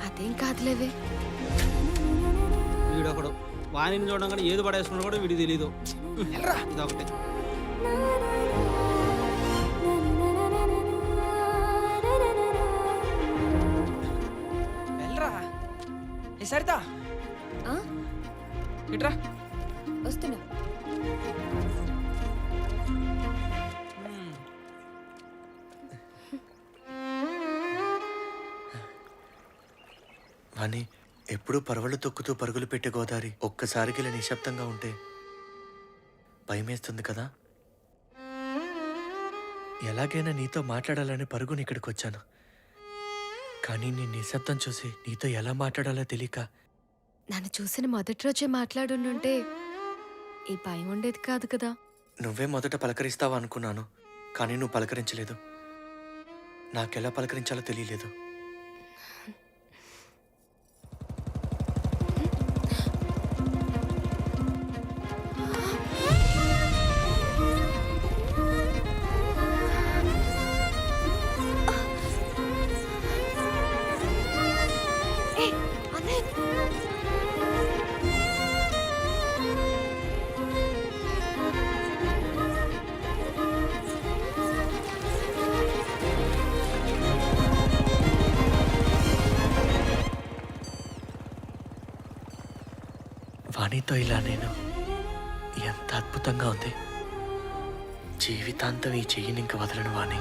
అదేం కాదులేవే. వీడొకడు వాణిని చూడగానే ఏది పడేసుకున్నా కూడా వీడికి తెలీదు. ఇదొకటి. వెళ్ళరా. ఏ సరితా ఇట్రా. వస్తున్నా. వాణి, ఎప్పుడూ పరవళ్ళు తొక్కుతూ పరుగులు పెట్టే గోదావరి ఒక్కసారికి ఇలా నిశ్శబ్దంగా ఉంటే భయమేస్తుంది కదా. ఎలాగైనా నీతో మాట్లాడాలని పరుగుని ఇక్కడికి వచ్చాను. కానీ నీ నిశ్శబ్దం చూసి నీతో ఎలా మాట్లాడాలో తెలియక. నన్ను చూసిన మొదటి రోజే మాట్లాడుంటే ఈ భయం ఉండేది కాదు కదా. నువ్వే మొదట పలకరిస్తావా అనుకున్నాను, కానీ నువ్వు పలకరించలేదు. నాకెలా పలకరించాలో తెలియలేదు. వాణితో ఇలా నేను ఎంత అద్భుతంగా ఉంది. జీవితాంతం ఈ చెయ్యిని ఇంక వదలను వాణి.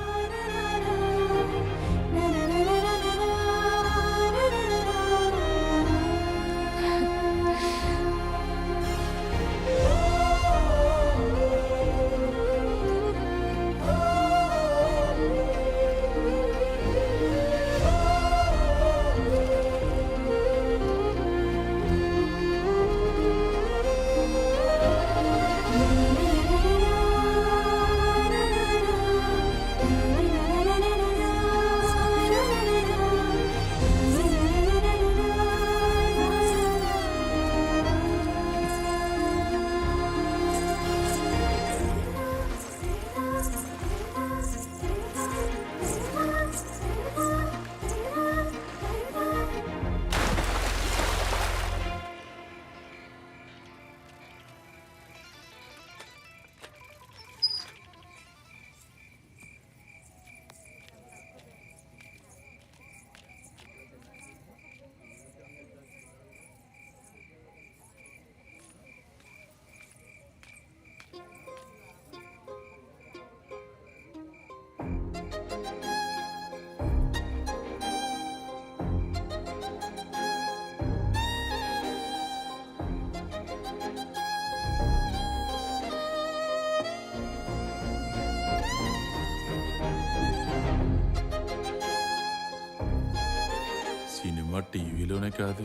టీవీలోనే కాదు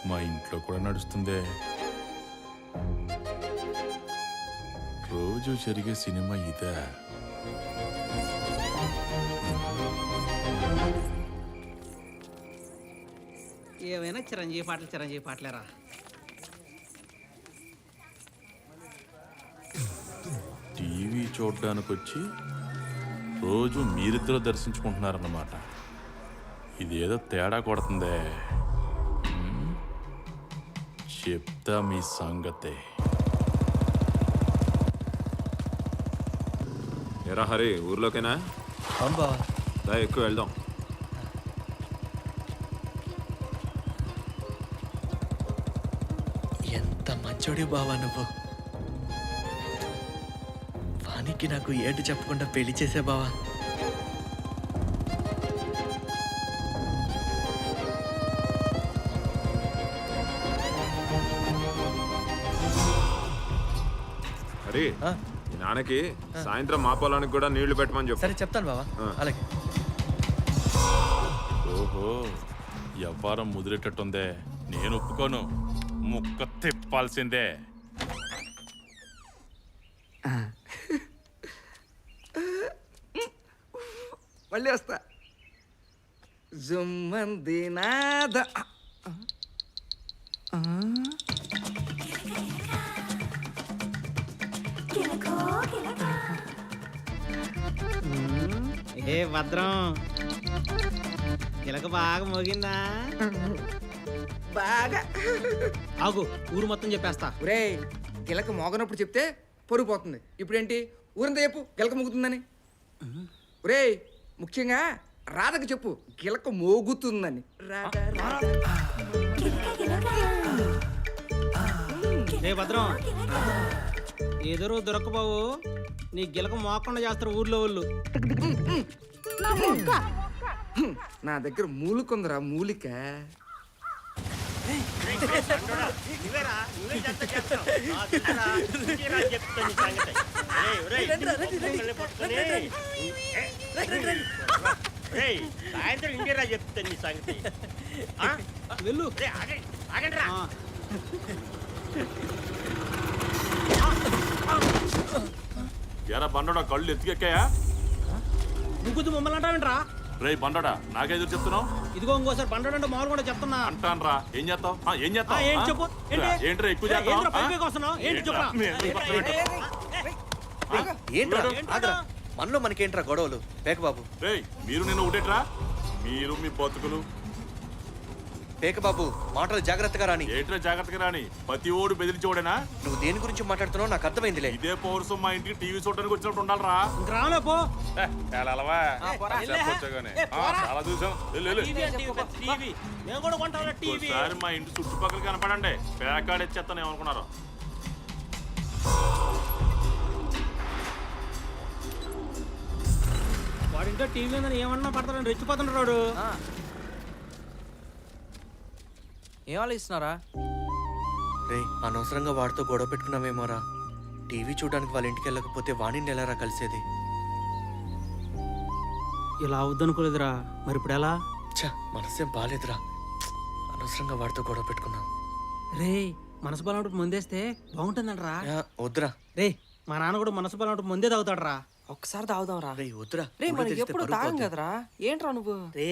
మా ఇంట్లో కూడా నడుస్తుందే. రోజు జరిగే సినిమా ఇదే. ఏమైనా చిరంజీవి పాటలేరా. టీవీ చూడడానికి వచ్చి రోజు మీరిద్దరూ దర్శించుకుంటున్నారన్నమాట. ఇదేదో తేడా కొడుతుందే. చెప్తా మీ సంగతే. ఎరా హరి, ఊర్లోకేనా? అవును బావా. దా ఎక్కువ వెళ్దాం. ఎంత మంచోడి బావా నువ్వు. వానికి నాకు ఏడు చెప్పకుండా పెళ్లి చేసే బావా. హరి, ఈ నాన్నకి సాయంత్రం మా పొలానికి కూడా నీళ్లు పెట్టమని చెప్పు. సరే చెప్తాను బావా. అలాగే. ఓహో, వ్యవహారం ముదిరేటట్టుందే. నేను ఒప్పుకోను, ముక్క తిప్పాల్సిందే. మళ్ళీ వస్తా. జుమ్మంది నాద. ఏ భద్రం, గిలక బాగా మోగిందా? బాగా. ఆగు, ఊరు మొత్తం చెప్పేస్తా. ఒరే, గిలక మోగనప్పుడు చెప్తే పరుగు పోతుంది. ఇప్పుడేంటి ఊరంతా చెప్పు గిలక మోగుతుందని. ఒరే, ముఖ్యంగా రాధకు చెప్పు గిలక మోగుతుందని. ఏ భద్రం, ఏదో దొరకపోవు, నీ గిలక మోకుండా చేస్తారు ఊర్లో వాళ్ళు. నా దగ్గర మూలికొందరా, మూలిక. సాయంత్రం ఇంకేరా చెప్తాను నీ సంగతి. వెళ్ళు. ఎరా బండోడా, కళ్ళు ఎత్తుకెక్కాయా? నువ్వు మమ్మల్ని అంటావేంట్రా? రే బండోడా, నాకెదురు చెప్తున్నావు? ఇదిగో ఇంకోసారి బండోడంటే మామూలు కూడా చెప్తున్నా. అంటాన్రా, ఏం చేస్తావు? ఏం చేస్తావు? ఏం చెప్పు. ఏంట్రా ఎక్కువ ఏంట్రా మనలో మనకేంట్రా గొడవలు? పేక బాబు. రేయ్, మీరు నేను ఒకటేట్రా? మీరు మీ బతుకులు. పేక బాబు, మాటలు జాగ్రత్తగా రాని. ఏంట్రా జాగ్రత్తగా రాని? ప్రతి ఓడు బెదిరించేవాడేనా? నువ్వు దేని గురించి మాట్లాడుతున్నావు నాకు అర్థమైందిలే. ఇదే పౌరుషం మా ఇంటికి టీవీ చూడడానికి వచ్చినప్పుడు ఉండాలరా. రాలే పో. అలవా చాలా చూసాం. ఒకసారి మా ఇంటి చుట్టుపక్కల కనపడండి, పేకాడు ఎచ్చేస్తాను ఏమనుకున్నారు. వాడింటో టీవీ ఉందని ఏమన్నా పడతాడని రెచ్చిపోతున్నాడు. ఏం ఆలోచిస్తున్నారా? రే, అనవసరంగా వాడితో గొడవ పెట్టుకున్నామేమోరా. టీవీ చూడడానికి వాళ్ళ ఇంటికి వెళ్ళకపోతే వాణిని ఎలారా కలిసేది? ఇలా అవద్దనుకోలేదురా, మరి ఇప్పుడు ఎలా? మనసేం బాగాలేదురా, అనవసరంగా వాడితో గొడవ పెట్టుకున్నాం. రే, మనసు బలం ముందేస్తే బాగుంటుందంటరా. వద్దురా. రే, మా నాన్న కూడా మనసు బలం ముందే తాగుతాడరా. ఒక్కసారి తాగుదాంరా. రే వద్దురా. రే, మనకి ఎప్పుడు తాగం కదరా. ఏంట్రా నువ్వు? రే,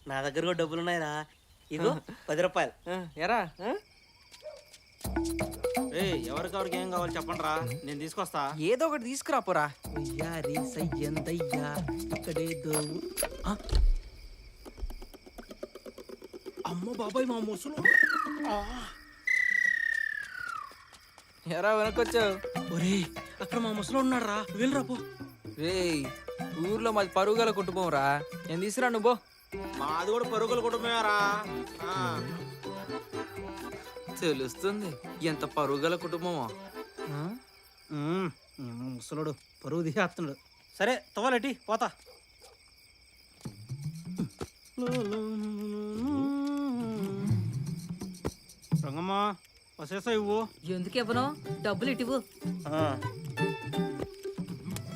నా దగ్గర కూడా డబ్బులు ఉన్నాయిరా. ఇగో 10 రూపాయలు. ఎరా? ఎవరికెవరికి ఏం కావాలి చెప్పండి రా, నేను తీసుకొస్తా. ఏదో ఒకటి తీసుకురాపోరా. అమ్మ బాబాయ్, మా ముసులు. ఎరా వెనకొచ్చావు? ఒరే, అక్కడ మా ముసలో ఉన్నాడు రా, వెళ్ళరా పో. రే, ఊర్లో మాది పరుగుల కుటుంబం రా, నేను తీసుకురా నువ్వు. మాది కూడా పరుగుల కుటుంబమేరా. తెలుస్తుంది ఎంత పరుగుల కుటుంబమో. ముసలుడు పరుగు తీసేస్తున్నాడు. సరే తవ్వాలటి పోతా. రంగమ్మా, వసేసా ఇవ్వు. ఎందుకు ఇవ్వను? డబ్బులు ఇటువు.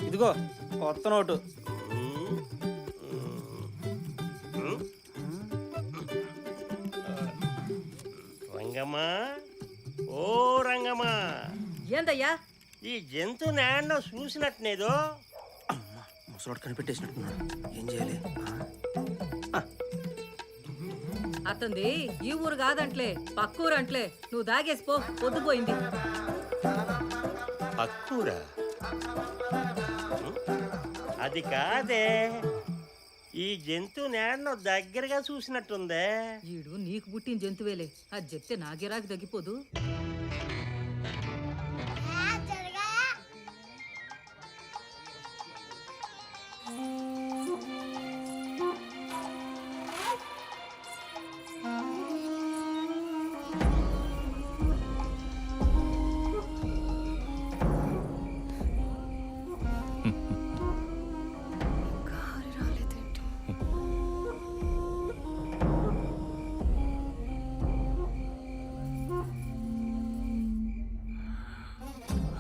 ఇదిగో కొత్త నోటు. రంగమ్మా, ఓ రంగమ్మా, ఏందయ్యా ఈ జంతు నేడో చూసినట్టునేదో. ముసలోడు కనిపెట్టేసినట్టున్నాడు. ఏం చేయాలి? అతంది ఈ ఊరు కాదంట్లే, పక్కూరు అంట్లే. నువ్వు దాగేసిపో, పొద్దుపోయింది. పక్కూరా? అది కాదే, ఈ జంతు నేడనో దగ్గరగా చూసినట్టుందే. ఈడు నీకు పుట్టిన జంతువేలే, అది చెప్తే నా గిరాకి తగ్గిపోదు.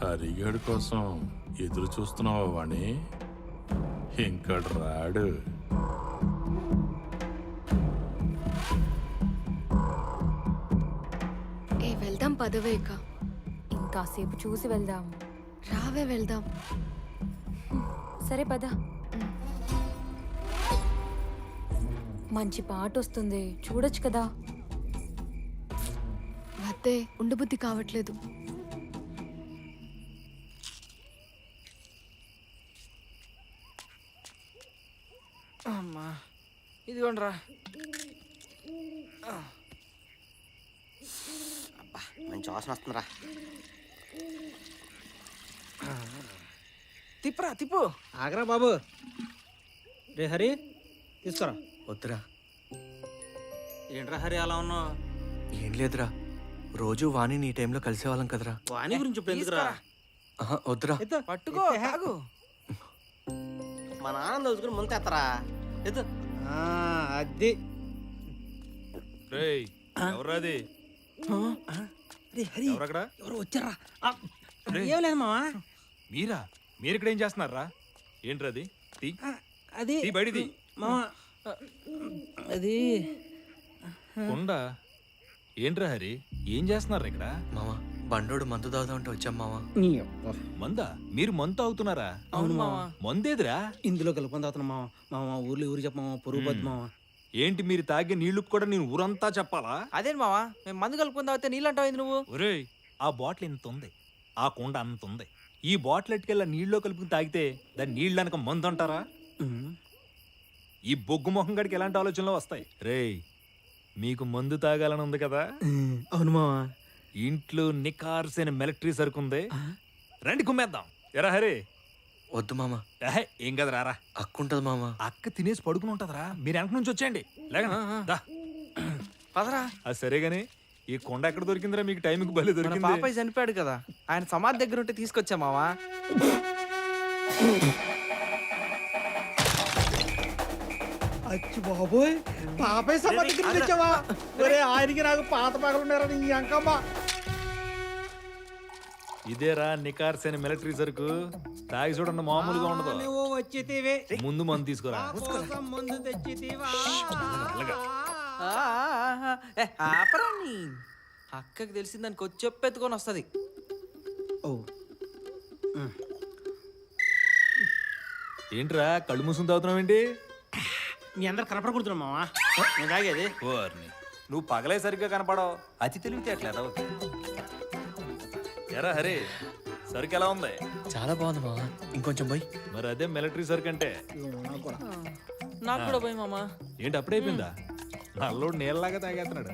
హరిగడు కోసం ఎదురు చూస్తున్నావా వాణి? ఇంకడు రాడు. వెళ్దాం పదవేక. ఇంకాసేపు చూసి వెళ్దాం. రావే వెళ్దాం. సరే పద. మంచి పాట వస్తుంది, చూడొచ్చు కదా. వద్దే, ఉండబుద్ధి కావట్లేదు. అమ్మా, ఇదిగోండ్రా. అబ్బా, మంచి వాసన వస్తుందిరా. తిప్పురా, తిప్పు. ఆగరా బాబు. రే హరి, తీసుకురా. వద్దురా. ఏంట్రా హరి అలా ఉన్నావు? ఏం లేదురా, రోజు వాణిని ఈ టైంలో కలిసేవాళ్ళం కదరా. వాణి గురించి ఇప్పుడు ఎందుకురా? వద్దురా. పట్టుకో, ఆగు. మా నాన్న దోచుకుని ముంతెత్తరా. అది రేయ్, ఎవరాది? హరి, ఎవరక్కడ? ఎవరు వచ్చారా? రేయ్, ఏం లేదు మావా. మీరా? మీరిక్కడ ఏం చేస్తున్నారా? ఏంట్రది? తీ, అది తీ బయటిది. మావా, అది కొండ. ఏంట్రా హరి, ఏం చేస్తున్నారు ఇక్కడ? మావా, బండోడు మందు తాగుదామంటే వచ్చాం మావా. మందా? మీరు మందు తాగుతున్నారా? అవును మావా. మందేదిరా? ఇందులో కలుపుకొని తాగుతున్నా మావా. మావా, ఊర్లో ఊరు చెప్పమావా, పొరుగు పద్దు మావా. ఏంటి మీరు తాగే నీళ్లు కూడా నేను ఊరంతా చెప్పాలా? అదేంటి మావా, మేము మందు కలుపుకొని తాగితే నీళ్ళు అంటావు నువ్వు? ఒరేయ్, ఆ బాటిల్ ఇంత ఉంది, ఆ కుండ అంత ఉంది. ఈ బాటిల్ ఎట్టుకెళ్ళ నీళ్ళలో కలుపుకుని తాగితే దాన్ని నీళ్ళు అనక మందు అంటారా? ఈ బొగ్గు మొహం గడికి ఎలాంటి ఆలోచనలు వస్తాయి? రేయ్, మీకు మందు తాగాలని ఉంది కదా? అవును మావా. ఇంట్లో నికార్సైన మిలిటరీ సరుకుంది, రండి కుమ్మేద్దాం. ఎరా హరి? వద్దు మామ. ఏం కదా రారా. అక్క ఉంటది మామ. అక్క తినేసి పడుకుని ఉంటదరా, మీరు వెనక నుంచి వచ్చేయండి. లేక పదరా. అది సరే గానీ ఈ కొండ ఎక్కడ దొరికిందిరా మీకు? టైంకి బలి దొరికింది. పాపయ్య చనిపోయాడు కదా, ఆయన సమాధి దగ్గర ఉంటే తీసుకొచ్చా మావా. అచ్చి బాబోయ్, పాపయ్య సమాధికి తెచ్చావా? ఒరే, ఆయనకి నాకు పాత పగలు ఉన్నారా నీ అంకమ్మ. ఇదేరా నికార్సైన మిలిటరీ సరుకు. తాగి చూడండి, మామూలుగా ఉండదు. నువ్వు వచ్చితేవే ముందు మందు తీసుకురా. ముందు తెచ్చితేవా. ఆపరాని, అక్కకి తెలిసిందానికి వచ్చి చెప్పెత్తుకొని వస్తుంది. ఏంట్రా కళ్ళు మూసుకుని తాగుతున్నావు ఏంటి? మీ అందరు కనపడకూడదు మావా, నేను తాగేది. నువ్వు పగలే సరిగ్గా కనపడవు, అతి తెలివితే అట్లా. ఎరా హరి, సరుకు ఎలా ఉంది? చాలా బాగుంది మావా, ఇంకొంచెం పోయి. మరి అదే మిలిటరీ సరుకు అంటే. నాకు కూడా పోయి మామా. ఏంటి అప్పుడైపోయిందా? నల్లోడు నీళ్ళలాగా తాగేస్తున్నాడు.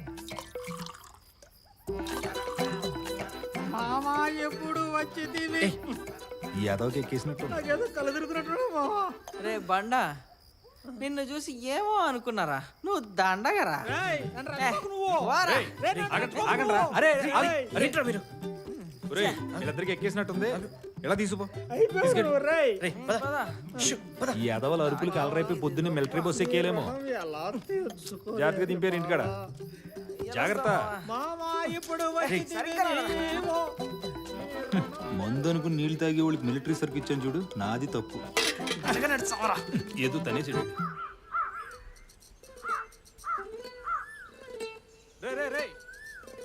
మామా ఎప్పుడు వచ్చితేవే. ఈ యాదవ్కి ఎక్కేసినట్టు. నాకేదో కళ్ళు తిరుగుతున్నట్టు మావా. రే బండా, నిన్ను చూసి ఏమో అనుకున్నారా, నువ్వు దండగరా. వీళ్ళిద్దరికి ఎక్కేసినట్టుంది, ఇలా తీసుకో. ఈ యాదవుల అరుపులు కలరైపోయి పొద్దున్నే మిలిటరీ బస్సు ఎక్కేలేమో. జాగ్రత్తగా దింపారు ఇంటికాడ, జాగ్రత్త. మందు అనుకుని నీళ్లు తాగే వాళ్ళకి మిలిటరీ సరుకు ఇచ్చాను చూడు, నాది తప్పు. ఏదో తనేసాడు.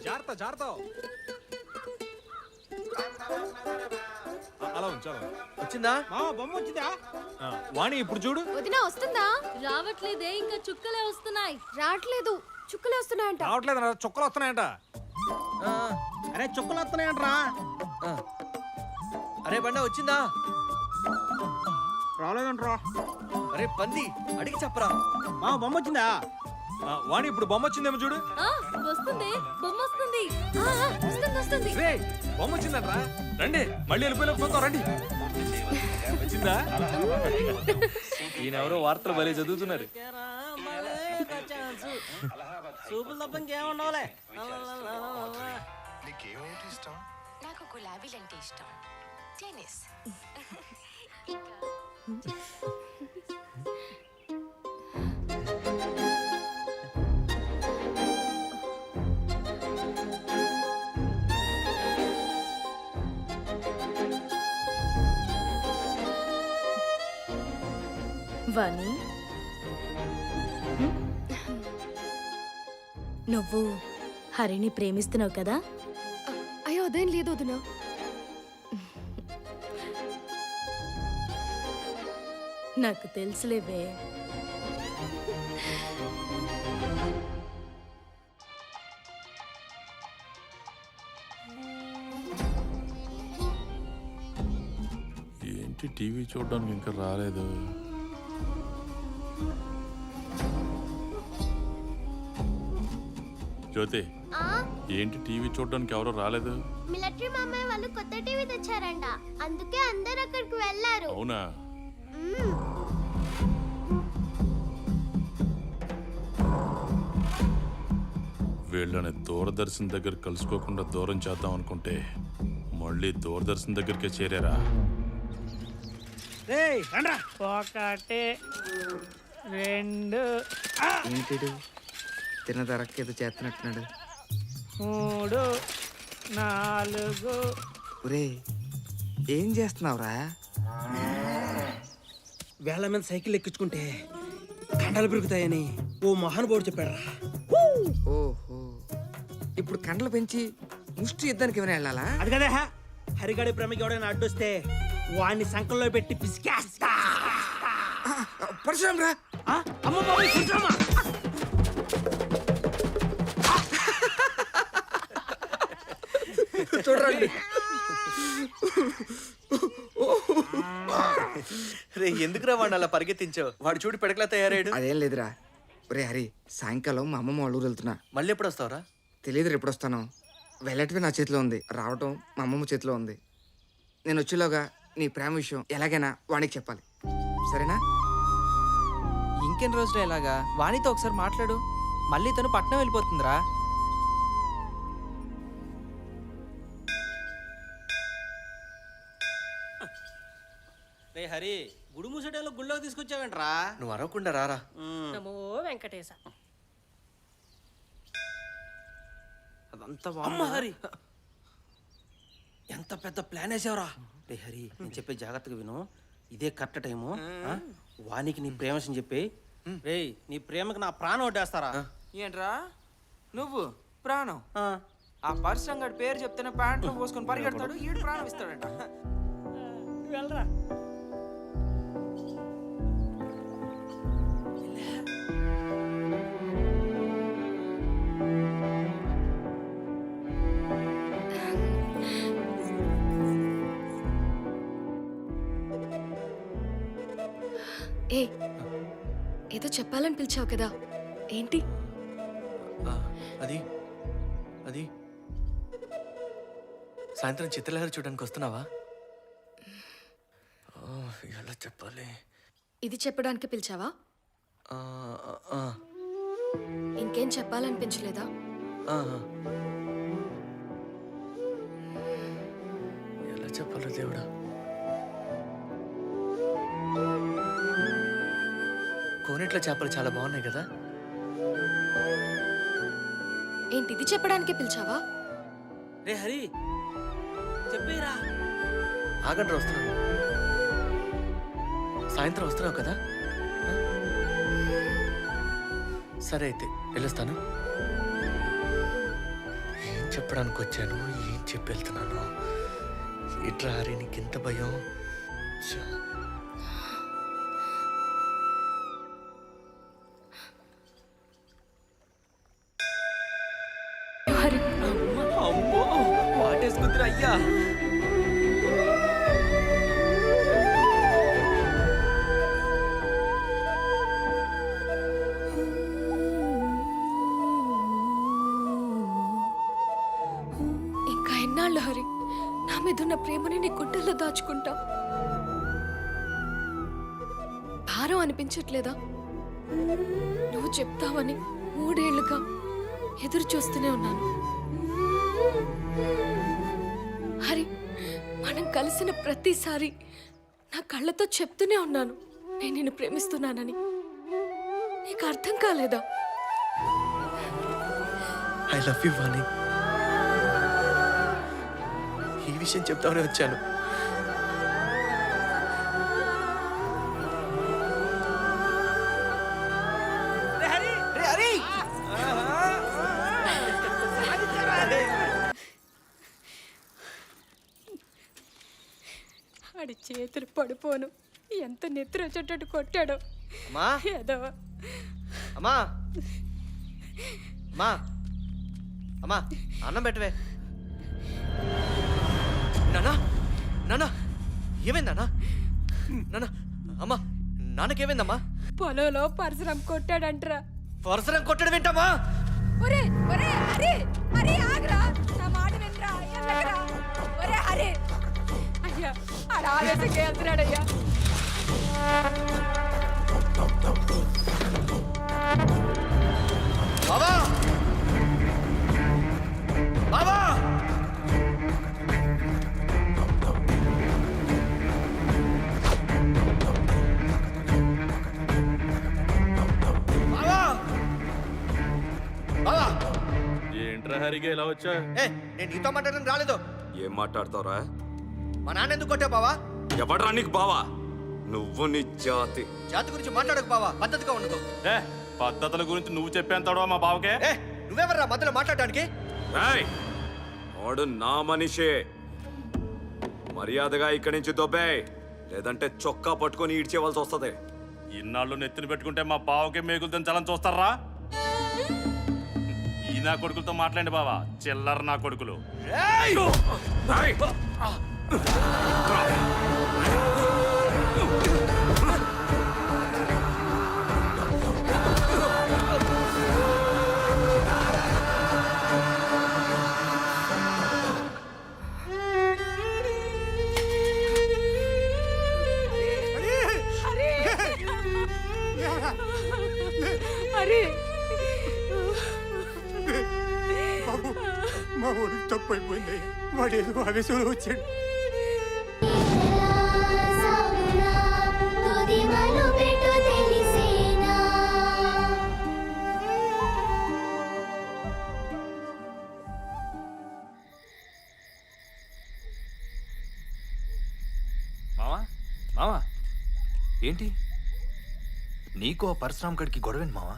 జాగ్రత్త. జాగ్రత్త అలా ఉంచాలి. వచ్చిందా బొమ్మ వచ్చిందా? వాణి ఇప్పుడు చూడు. వదినా వస్తుందా? రావట్లేదే, ఇంకా చుక్కలే వస్తున్నాయి. రావట్లేదు, చుక్కలు వస్తున్నాయంట. రావట్లేదు, చుక్కలు వస్తున్నాయంట. అరే చుక్కలు వస్తున్నాయంట్రా. అరే బండ వచ్చిందా? రాలేదంట్రా. అరే పంది అడిగి చెప్పరా. బొమ్మ వచ్చిందా? వాణి ఇప్పుడు బొమ్మ వచ్చిందేమో చూడు. వస్తుంది, బొమ్మ వస్తుంది. వస్తుంది. రే బొమ్మ వచ్చిందంట్రా. రండి మళ్ళీ వెళ్ళిపోయిన రండి. వచ్చిందా? ఈయనెవరో వార్తలు భలే చదువుతున్నారు. సూపులు తప్ప ఇంకేముండవులే. నాకు గులాబీలంటే ఇష్టం. టెన్నిస్. వాణి, నువ్వు హరిని ప్రేమిస్తున్నావు కదా? అయ్యో అదేం లేదు వదినా. నాకు తెలుసులేవే. ఏంటి టీవీ చూడడానికి ఇంకా రాలేదు? జ్యోతి, ఏంటి టీవీ చూడడానికి ఎవరో రాలేదు? మిలిటరీ మామయ్య వాళ్ళు కొత్త టీవీ తెచ్చారంట, అందుకే అందరు అక్కడికి వెళ్ళారు. అవునా? వీళ్ళని దూరదర్శన్ దగ్గర కలుసుకోకుండా దూరం చేద్దాం అనుకుంటే మళ్ళీ దూరదర్శన్ దగ్గరికే చేరారా? ఒకటి రెండు ఏంటి తిన్న ధరకి ఏదో చేస్తున్నట్టున్నాడు. 3 4. ఒరే ఏం చేస్తున్నావురా? వేళ్ల మీద సైకిల్ ఎక్కించుకుంటే కండలు పెరుగుతాయని ఓ మహానుభావుడు చెప్పాడు. ఓహో, ఇప్పుడు కండలు పెంచి ముష్టి యుద్ధానికి ఏమైనా వెళ్ళాలా? అది కదా హరిగాడి ప్రేమకి ఎవడైనా అడ్డొస్తే వాడిని సంకల్లో పెట్టి పిసికేస్తా. పరశురామ్ రా. అమ్మ బాబాయ్ పరశురామా. చూడండి. రే ఎందుకురా వాడిని అలా పరిగెత్తించావు? వాడు చూడు పెడకలా తయారాడు. అదేం లేదురా. ఒరే హరి, సాయంకాలం మా అమ్మమ్మ వాళ్ళ ఊరు వెళ్తున్నా. మళ్ళీ ఎప్పుడు వస్తావురా? తెలియదురా ఎప్పుడు వస్తాను. వెళ్ళటమే నా చేతిలో ఉంది, రావటం మా అమ్మమ్మ చేతిలో ఉంది. నేను వచ్చేలోగా నీ ప్రేమ విషయం ఎలాగైనా వానికి చెప్పాలి, సరేనా? ఇంకెన్ని రోజులు ఎలాగా? వాణితో ఒకసారి మాట్లాడు, మళ్ళీ తను పట్నం వెళ్ళిపోతుందిరా. రే హరి, గుడి మూసేటలో గుళ్ళోకి తీసుకొచ్చావేంట్రా? నువ్వు అరవకుండా రారా. నమో వెంకటేశ. అదంతా బాగుంది హరి. ఎంత పెద్ద ప్లాన్ వేసావురా. రే హరి, నేను చెప్పే జాగ్రత్తగా విను. ఇదే కరెక్ట్ టైము. వానికి నీ ప్రేమ విషయం చెప్పి, రే నీ ప్రేమకి నా ప్రాణం వడ్డేస్తారా? ఏంట్రా నువ్వు ప్రాణం? ఆ పర్సన్ గడి పేరు చెప్తేనే ప్యాంట్లో పోసుకొని పరిగెడతాడు, ఈడు ప్రాణం ఇస్తాడంట. వెళ్ళరా. ఏ ఏదో చెప్పాలని పిలిచావు కదా, ఏంటి? అది అది సాయంత్రం చిత్రలహరి చూడడానికి వస్తున్నావా? ఎలా చెప్పాలి? ఇది చెప్పడానికి పిలిచావా? ఆ, ఆ, ఇంకేం చెప్పాలనిపించలేదా? ఆ. ఎలా చెప్పాలో దేవుడా. కోనేట్లో చేపలు చాలా బాగున్నాయి కదా? ఏంటి ఇది చెప్పడానికి పిలిచావా? రే హరి, చెప్పేరా. ఆగండి, వస్తున్నాను. సాయంత్రం వస్తున్నావు కదా? సరే అయితే వెళ్ళొస్తాను. చెప్పడానికి వచ్చాను, ఏం చెప్పి వెళ్తున్నాను? ఇట్లా హరి నీకు ఇంత భయం? ఛ. అమ్మో వాటేసుకుందిరా అయ్యా. ఇంకా ఎన్నాళ్ళు హరి నా మీద ఉన్న ప్రేమని నీ గుండెల్లో దాచుకుంటా? భారం అనిపించట్లేదా? నువ్వు చెప్తావని 3 ఏళ్లుగా ఎదురు చూస్తూనే ఉన్నాను. హరి, మనం కలిసిన ప్రతిసారి నా కళ్ళతో చెప్తూనే ఉన్నాను నేను నిన్ను ప్రేమిస్తున్నానని. నీకు అర్థం కాలేదా? ఐ లవ్ యూ వాణి. ఈ విషయం చెప్తామని వచ్చాను. ఆడి చేతులు పడిపోను ఎంత నెత్తురు వచ్చేటట్టు కొట్టాడో. అమ్మా ఏదో అమ్మా అమ్మా అమ్మా అన్నం పెట్టవే. నానా నానా ఏమైంది నానా? నానా అమ్మా నాన్నకేమైందమ్మా? పొలంలో పరశురం కొట్టాడంటరా. పరసరం కొట్టడం ఏంటమ్మా? ఒరే ఒరే హరి, హరి ఆగ్రా, నా మాట వినరా, ఎల్లకరా. ఒరే హరి, అయ్యా ఆడ ఆవేశంగా వెళ్తున్నాడయ్యా. బాబా బాబా బాబా బాబా. ఏంట్రా హరిగా ఇలా వచ్చా? నేను నీతో మాట్లాడడం రాలేదు. ఏం మాట్లాడతావురా? మా నాన్న ఎందుకు కొట్టావు బావా? ఎవడ్రా నీకు బావా? నువ్వు నీ జాతి జాతి గురించి మాట్లాడకు బావా, పద్ధతిగా ఉండదు. పద్ధతుల గురించి నువ్వు చెప్పేంతాడో మా బావకే? నువ్వెవర్రా మధ్యలో మాట్లాడడానికి? వాడు నా మనిషే. మర్యాదగా ఇక్కడి నుంచి దొబ్బే, లేదంటే చొక్కా పట్టుకొని ఈడ్చేవాల్సి వస్తుంది. ఇన్నాళ్ళు నెత్తిని పెట్టుకుంటే మా బావకే మేకులు దించాలని చూస్తారా? ఈ నా కొడుకులతో మాట్లాడండి బావా, చిల్లర నా కొడుకులు. హరి, బాబు మా ఊరికి తప్పు అయిపోయింది. వాడు ఏదో ఆవేశంలో వచ్చాడు. మావా మావా ఏంటి నీకు ఆ పరశురామ్ గడికి గొడవేంటి మావా?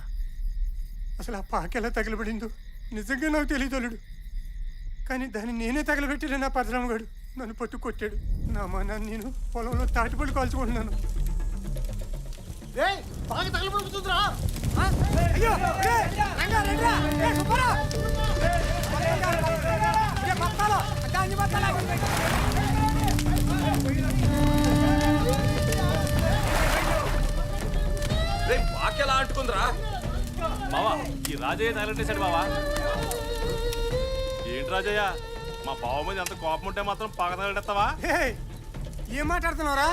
అసలు ఆ పాక ఎలా తగలబడిందో నిజంగా నాకు తెలియదలుడు. కానీ దాన్ని నేనే తగలబెట్టలే. నా పరశురామ్ గడు నన్ను పట్టు కొట్టాడు. నా మానాన్ని నేను పొలంలో తాటిపళ్ళు కాల్చుకుంటున్నాను. బాగా తగలబడుతుందిరా. అయ్యో రంగా రంగా సుబ్బరా బత్తాలో దాన్ని బత్తాలా వాకెలా అంటుకుందిరా బావా? ఈ రాజయ్య తగలట్టేశాడు బావా. ఏంటి రాజయ్య, మా బావ మీద ఎంత కోపం ఉంటే మాత్రం పగ తగలెడతావా? ఏం మాట్లాడుతున్నావురా?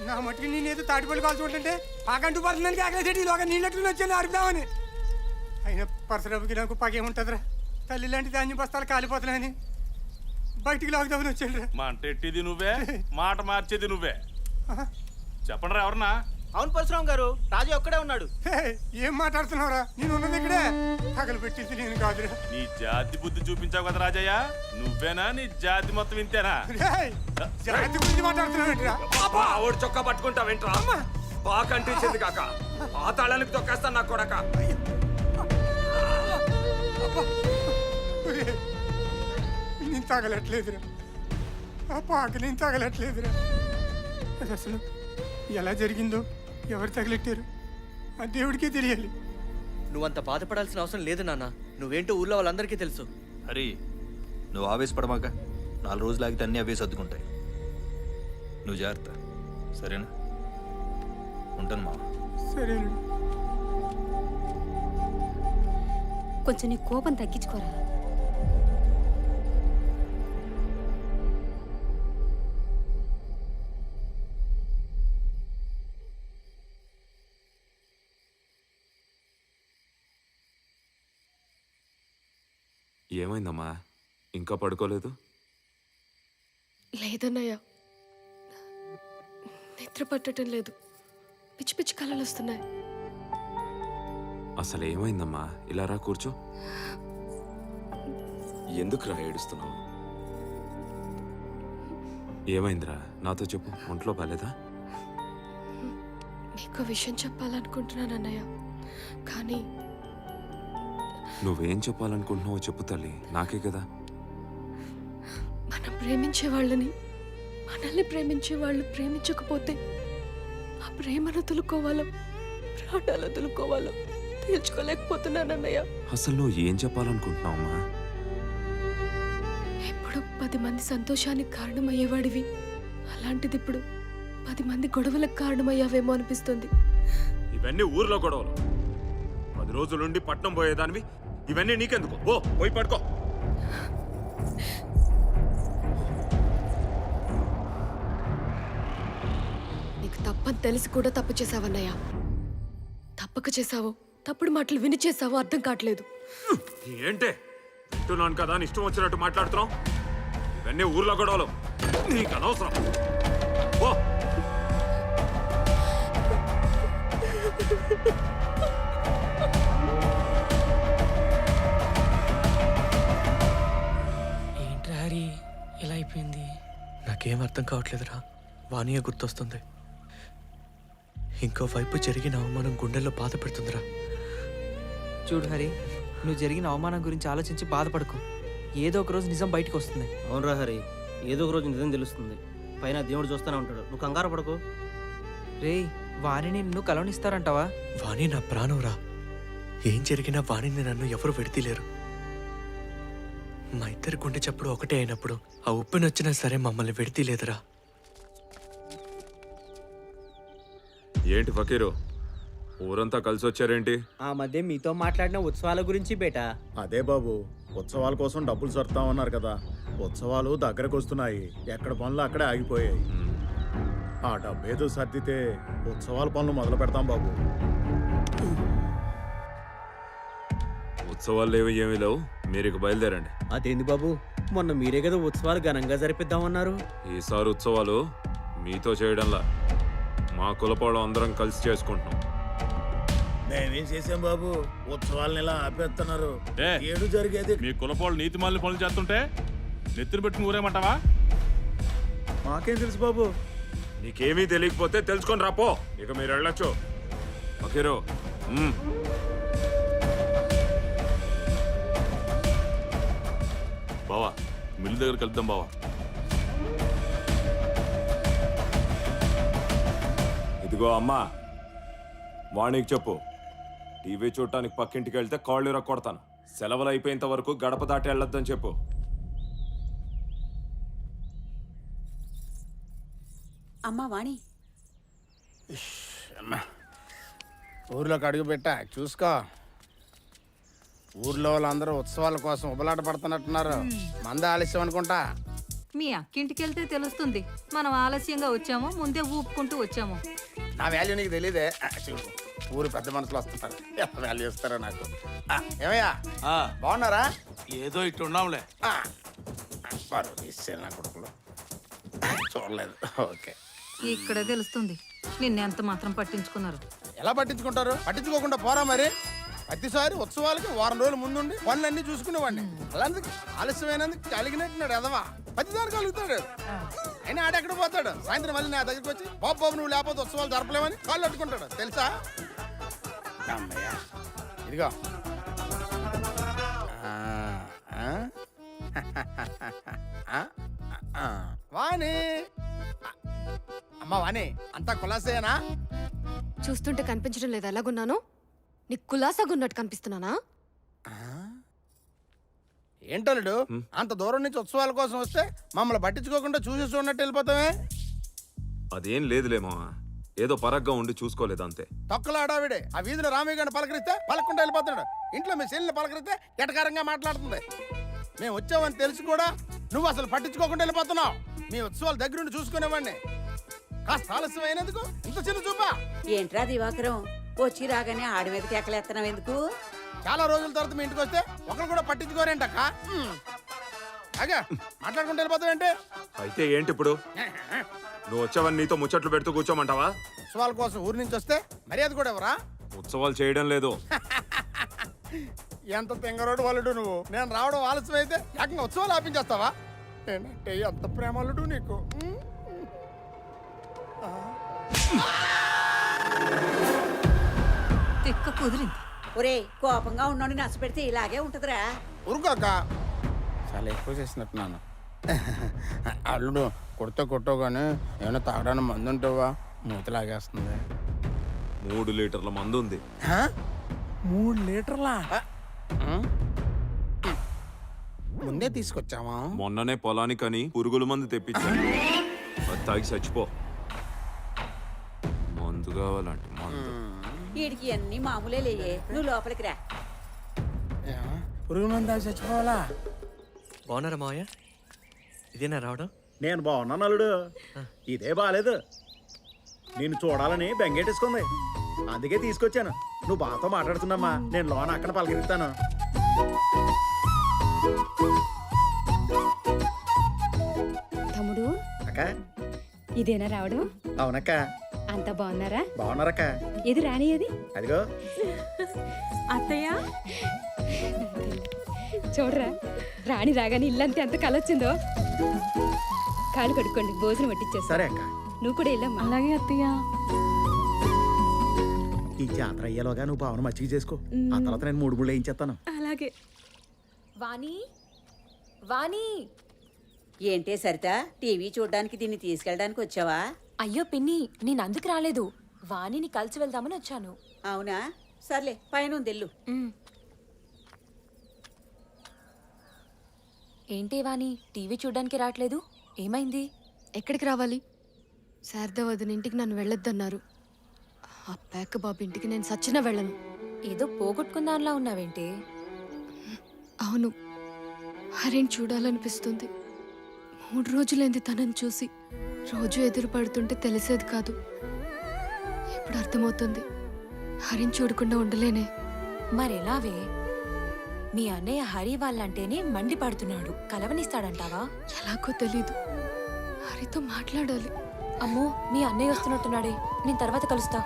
నా మట్టుకు నేనేదో తాటిపళ్ళు కాల్చుకుంటుంటే పాకంటూ పడుతుందని ఆకలేసేటి ఇలాగా నీళ్ళట్టుకుని వచ్చాను అరుపుదామని. అయినా పరశురాముకి నాకు పగేముంటుందిరా? తల్లి లాంటి ధాన్యం బస్తాలు కాలిపోతున్నాయని బయటికి లాగుదామని వచ్చాడు రా. మా అంటెట్టిది నువ్వే, మాట మార్చేది నువ్వే. చెప్పండి రా ఎవరన్నా? అవును పరశురామ్ గారు, రాజు ఒక్కడే ఉన్నాడు. ఏం మాట్లాడుతున్నావురా? నేను ఉన్నది ఇక్కడే. తగలు పెట్టింది నేను కాదురా. నీ జాతి బుద్ధి చూపించావు కదా రాజయ్య. నువ్వేనా నీ జాతి మొత్తం ఇంతేనా? జాతి గురించి మాట్లాడుతున్నావేంట్రా? ఆవిడ చొక్కా పట్టుకుంటావేంట్రా? బాగా కంటించింది కాక పాతాళానికి తొక్కేస్తాను నా కొడక. తగలట్లేదురా, ఆ పాకలేం తగలట్లేదురా. అది అసలు ఎలా జరిగిందో, ఎవరు తగలెట్టారు ఆ దేవుడికే తెలియాలి. నువ్వంత బాధపడాల్సిన అవసరం లేదు నాన్న. నువ్వేంటో ఊర్లో వాళ్ళందరికీ తెలుసు. హరి, నువ్వు ఆవేశపడమాక. 4 రోజులు ఆగితే అన్నీ అవే సర్దుకుంటాయి. నువ్వు జాగ్రత్త, సరేనా? ఉంటాను మామ. సరే. కొంచెం నీ కోపం తగ్గించుకోరా. ఏమైందమ్మా, ఇంకా పడుకోలేదు? లేదన్నయ్య, నిద్ర పట్టడం లేదు. పిచ్చి పిచ్చి కళలు వస్తున్నాయి. అసలు ఏమైందమ్మా? ఇలా రా, కూర్చో. ఎందుకురా ఏడుస్తున్నావు? ఏమైందిరా, నాతో చెప్పు. ఒంట్లో బాలేదా? నీకు విషయం చెప్పాలనుకుంటున్నాను అన్నయ్య, కానీ నువ్వేం చెప్పాలనుకుంటున్నావో చెప్పు తల్లి, నాకే కదా. మనం ప్రేమించే వాళ్ళని, మనల్ని ప్రేమించే వాళ్ళు ప్రేమించకపోతే ఆ ప్రేమను వదులుకోవాలో ప్రాణాలు వదులుకోవాలో తేల్చుకోలేకపోతున్నానన్నయ్య. అసలు నువ్వు ఏం చెప్పాలనుకుంటున్నావమ్మా? ఎప్పుడు 10 మంది సంతోషానికి కారణమయ్యేవాడివి, అలాంటిది ఇప్పుడు 10 మంది గొడవలకు కారణమయ్యావేమో అనిపిస్తుంది. ఇవన్నీ ఊర్లో గొడవలు. 10 రోజుల నుండి పట్నం పోయేదానివి, ఇవన్నీ నీకెందుకు? పోయి పడుకో. నీకు తప్పని తెలిసి కూడా తప్పు చేశావన్నయ్య. తప్పక చేశావో, తప్పుడు మాటలు విని చేశావో అర్థం కావట్లేదు. ఏంటే వింటున్నాను కదా అని ఇష్టం వచ్చినట్టు మాట్లాడుతున్నావు? ఇవన్నీ ఊర్లో గొడవలు, నీకు అనవసరం. ఓ ఏంట్రా హరి ఇలా అయిపోయింది? నాకేం అర్థం కావట్లేదురా. వాణియే గుర్తొస్తుంది. ఇంకో వైపు జరిగిన అవమానం గుండెల్లో బాధ పెడుతుందిరా. చూడు హరి, నువ్వు జరిగిన అవమానం గురించి ఆలోచించి బాధపడకు. ఏదో ఒక రోజు నిజం బయటకు వస్తుంది. అవునరా హరి, ఏదో ఒక రోజు నిజం తెలుస్తుంది. పైన దేవుడు చూస్తూనే ఉంటాడు. నువ్వు కంగారు పడకు. రేయ్, వాణిని నిన్ను కలవనిస్తారంటావా? వాణి నా ప్రాణంరా. ఏం జరిగినా వాణిని నన్ను ఎవరు విడతీలేరు. మా ఇద్దరి గుండె చప్పుడు ఒకటే అయినప్పుడు ఆ ఉప్పెనొచ్చినా సరే మమ్మల్ని విడతీలేదురా. ఏంటి ఫకీరు, ఊరంతా కలిసి వచ్చారేంటి? ఆ మధ్య మీతో మాట్లాడిన ఉత్సవాల గురించి బేటా. అదే బాబు, ఉత్సవాల కోసం డబ్బులు సర్తామన్నారు కదా. ఉత్సవాలు దగ్గరకు వస్తున్నాయి, ఎక్కడ పనులు అక్కడే ఆగిపోయాయి. ఆ డబ్బేదో సర్దితే ఉత్సవాల పనులు మొదలు పెడతాం బాబు. ఉత్సవాలు లేవు, ఏమీ లేవు. మీరు ఇక బయలుదేరండి. అదేంది బాబు, మొన్న మీరే కదా ఉత్సవాలు ఘనంగా జరిపిద్దామన్నారు. ఈసారి ఉత్సవాలు మీతో చేయడంలా మా కులపాడు అందరం కలిసి చేసుకుంటున్నాం. మేమేం చేసాం బాబు, ఉత్సవాలను ఇలా ఆపేస్తున్నారు. ఏడు జరిగేది మీ కులపోళ్ళు నీతి మాలిన పనులు చేస్తుంటే నెత్తిన పెట్టుకుని ఊరేమంటావా? మాకేం తెలుసు బాబు. నీకేమీ తెలియకపోతే తెలుసుకొని రాపో. ఇక మీరు వెళ్ళొచ్చు. ఫకీరు, బావా, మిల్లు దగ్గర కలుద్దాం బావా. ఇదిగో అమ్మా, వాణికి చెప్పు, టీవీ చూడటానికి పక్కింటికి వెళ్తే కాళ్ళు ఇరక్కొడతాను. సెలవులు అయిపోయేంత వరకు గడప దాటి వెళ్ళొద్దని చెప్పు. అమ్మా వాణి, ఊర్లోకి అడుగు పెట్టా, చూసుకో. ఊర్లో వాళ్ళందరూ ఉత్సవాల కోసం ఉబలాట పడుతున్నట్టున్నారు. మంద ఆలస్యం అనుకుంటా. మీ అక్కింటికి వెళ్తే తెలుస్తుంది మనం ఆలస్యంగా వచ్చామో ముందే ఊపుకుంటూ వచ్చామో. నా వాల్యూ నీకు తెలియదే. చూడు, ఊరు పెద్ద మనుషులు వస్తుంటారు, ఎంత వాల్యూ ఇస్తారో నాకు. ఏమయ్యా, బాగున్నారా? ఏదో ఇట్టున్నాంలే. పరువు తీసేయాలి నా కొడుకులు. చూడలేదు. ఓకే, ఇక్కడే తెలుస్తుంది నిన్నెంత మాత్రం పట్టించుకున్నారు. ఎలా పట్టించుకుంటారు? పట్టించుకోకుండా పోరా మరి. ప్రతిసారి ఉత్సవాలకి వారం రోజుల ముందుండి పనులన్నీ చూసుకునేవాడిని. అలాంటిది ఆలస్యమైనందుకు అలిగినట్టున్నాడు ఎదవా. ప్రతిదానికి అలుగుతాడు. అయినా ఆడెక్కడ పోతాడు? సాయంత్రం మళ్ళీ నా దగ్గరికి వచ్చి బాబు బాబు నువ్వు లేకపోతే ఉత్సవాలు జరపలేమని కాళ్ళు అట్టుకుంటాడు తెలుసా. ఇదిగో వాణి అమ్మ వాణి అంతా కులాసేనా? చూస్తుంటే కనిపించడం లేదు ఎలాగున్నాను? నీకు కులాసాగా ఉన్నట్టు కనిపిస్తున్నానా? ఏంటలుడు అంత దూరం నుంచి ఉత్సవాల కోసం వస్తే మమ్మల్ని పట్టించుకోకుండా చూసి చూడనట్టు వెళ్ళిపోతామే? అదేం లేదులేమో, ఏదో పరగ్గా ఉండి చూసుకోలేదు అంతే. తొక్కల ఆడావిడే ఆ వీధిలో రామయ్య గారిని పలకరిస్తే పలకుండా వెళ్ళిపోతాడు. ఇంట్లో మీ చెల్లిని పలకరిస్తే ఎటకారంగా మాట్లాడుతుంది. మేము వచ్చామని తెలిసి కూడా నువ్వు అసలు పట్టించుకోకుండా వెళ్ళిపోతున్నావు. మీ ఉత్సవాలు దగ్గరుండి చూసుకునేవాడిని. కాస్త ఆలస్యం అయినందుకు ఇంత చిన్న చూపా? ఏంట్రా దివాకరం వచ్చి రాగానే ఆడి మీదకి ఎక్కలేస్తున్నావు ఎందుకు? చాలా రోజుల తర్వాత మీ ఇంటికి వస్తే ఒకరు కూడా పట్టించుకోరేంటక్క? అగా మాట్లాడుకుంటూ వెళ్ళిపోతావేంటి? అయితే ఏంటి ఇప్పుడు? నువ్వు వచ్చావని నీతో ముచ్చట్లు పెడుతూ కూర్చోమంటావా? ఉత్సవాల కోసం ఊరి నుంచి వస్తే మర్యాద కూడా ఎవరా? ఉత్సవాలు చేయడం లేదు. ఎంత తెంగరోడు వాళ్ళుడు నువ్వు. నేను రావడం ఆలస్యం అయితే ఏకంగా ఉత్సవాలు ఆపించేస్తావా? ఏంటంటే ఎంత ప్రేమలుడు నీకు. తిక్క కుదిరింది. ఒరే కోపంగా ఉన్నోడిని నచ్చపెడితే ఇలాగే ఉంటదిరా. ఊరుకోక చాలా ఎక్కువ చేసినట్టున్నాను. అల్లుడు కొట్టగానే ఏమైనా తాగడానికి మందు ఉంటావా? మూత లాగేస్తుంది. 3 లీటర్ల మందు ఉంది. 3 లీటర్లా? ముందే తీసుకొచ్చావా? మొన్ననే పొలానికని పురుగుల మందు తెప్పించాను. అది తాగి చచ్చిపో. మందు కావాలంటే మందు. వీడికి అన్ని మామూలే లేయే. నువ్వు లోపలికి రా. పురుగు మందు తాగి చచ్చిపోవాలా? బాగున్నారా మావయ్య? ఇదేనా రావడం? నేను బాగున్నాను అల్లుడు. ఇదే బాగాలేదు. నేను చూడాలని బెంగేటేసుకుంది, అందుకే తీసుకొచ్చాను. నువ్వు బాతో మాట్లాడుతున్నామ్మా, నేను లోన అక్కడ పలకరిస్తాను. తమ్ముడు అక్క ఇదేనా రావడం? అవునక్క. అంతా బాగున్నారా? బాగున్నారక్క. ఏది రాని ఏది? అదిగో అత్తయ్య చూడరా, రాణి రాగానే ఇల్లంతా ఎంత కలొచ్చిందో. కాలు కడుక్కోండి, భోజనం పట్టించేస్తా. సరే అక్క. నువ్వు కూడా వెళ్ళమ్మా. అలాగే అత్తయ్య. ఈ జాతర అయ్యేలోగా నువ్వు భావన మచ్చిక చేసుకో. ఆ తర్వాత నేను 3 గుళ్ళు వేయించేస్తాను. అలాగే. వాణి వాణి. ఏంటే సరిత, టీవీ చూడడానికి దీన్ని తీసుకెళ్ళడానికి వచ్చావా? అయ్యో పిన్ని, నేను అందుకు రాలేదు. వాణిని కలిసి వెళ్దామని వచ్చాను. అవునా? సర్లే, పైన తెల్లు. ఏంటి వాణి, టీవీ చూడ్డానికి రావట్లేదు? ఏమైంది? ఎక్కడికి రావాలి? శారదా వదిన ఇంటికి నన్ను వెళ్ళొద్దన్నారు. ఆ పేక బాబు ఇంటికి నేను సచ్చినా వెళ్ళను. ఏదో పోగొట్టుకుందానిలా ఉన్నావేంటి? అవును, హరిని చూడాలనిపిస్తుంది. 3 రోజులైంది తనని చూసి. రోజు ఎదురు పడుతుంటే తెలిసేది కాదు, ఇప్పుడు అర్థమవుతుంది. హరిని చూడకుండా ఉండలేనే. మరెలావే? మీ అన్నయ్య హరి వాళ్ళంటేనే మండి పడుతున్నాడు. కలవనిస్తాడంటావా? ఎలాగో తెలీదు. హరితో మాట్లాడాలి. అమ్మో, మీ అన్నయ్య వస్తున్నట్టున్నాడే. నేను తర్వాత కలుస్తా.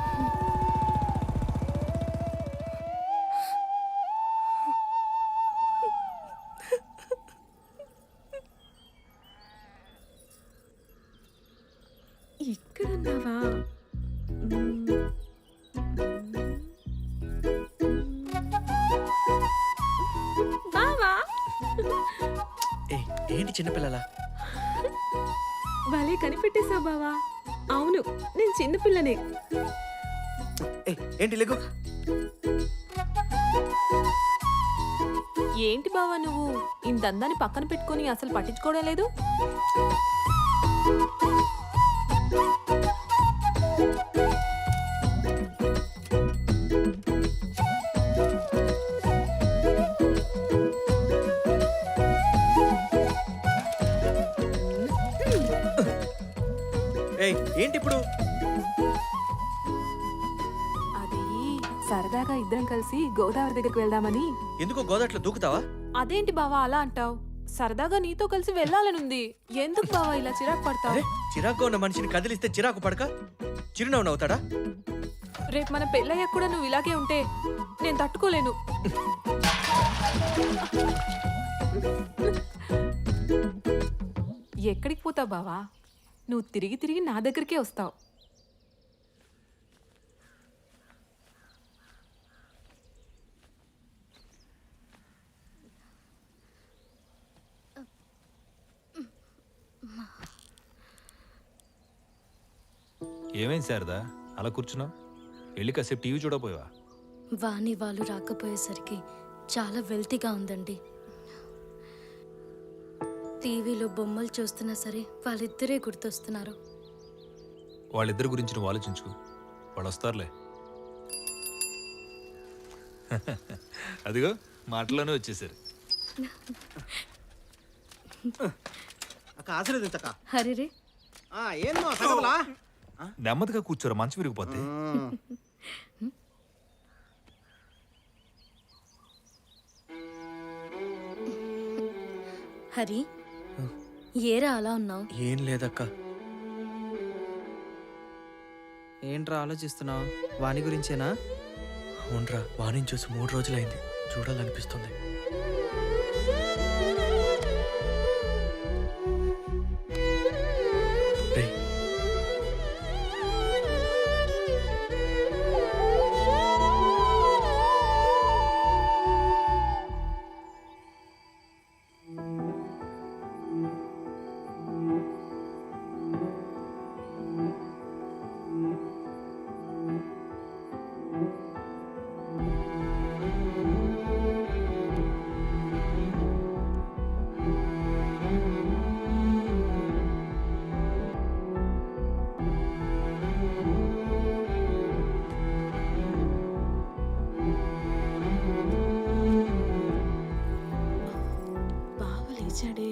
ఇక్కడున్నావా? బావా, ఏంటి చిన్నపిల్లల? భలే కనిపెట్టేశావు బావా. అవును, నేను చిన్నపిల్లనే. ఏంటి లేకు? ఏంటి బావా నువ్వు ఇంతందాన్ని పక్కన పెట్టుకొని అసలు పట్టించుకోవడం లేదు? ఏంటి ఇప్పుడు? అది సరదాగా ఇద్దరం కలిసి గోదావరి దగ్గరికి వెళ్దామని. ఎందుకు గోదాట్లో దూకుతావా? అదేంటి బావా అలా అంటావు? సరదాగా నీతో కలిసి వెళ్ళాలనుంది. ఎందుకు బావా ఇలా చిరాకు పడతావు? చిరాకు ఉన్న మనిషిని కదిలిస్తే చిరాకు పడక చిరునవ్వు నవ్వుతాడా? రేపు మన పెళ్ళయ్యాక కూడా నువ్వు ఇలాగే ఉంటే నేను తట్టుకోలేను. ఎక్కడికి పోతావు బావా? నువ్వు తిరిగి తిరిగి నా దగ్గరికే వస్తావు. ఏమైంది శారదా అలా కూర్చున్నావు? వెళ్ళి కాసేపు టీవీ చూడపోయావా? వాణి వాళ్ళు రాకపోయేసరికి చాలా వెల్తీగా ఉందండి. టీవీలో బొమ్మలు చూస్తున్నా సరే వాళ్ళిద్దరే గుర్తొస్తున్నారు. వాళ్ళిద్దరి గురించి నువ్వు ఆలోచించుకో, వాళ్ళు వస్తారులే. అదిగో మాటలోనే వచ్చేసారు. అక్క ఆశీర్వదించక్క. హరిరే ఏందో సంగతులా? నెమ్మదిగా కూర్చోరా, మంచం విరిగిపోద్ది. హరి ఏరా అలా ఉన్నావు? ఏం లేదక్క. ఏంట్రా ఆలోచిస్తున్నావు? వాణి గురించేనా? అవునరా, వాణిని చూసి 3 రోజులైంది. చూడాలనిపిస్తుంది. రేయ్, బావ లేచాడే.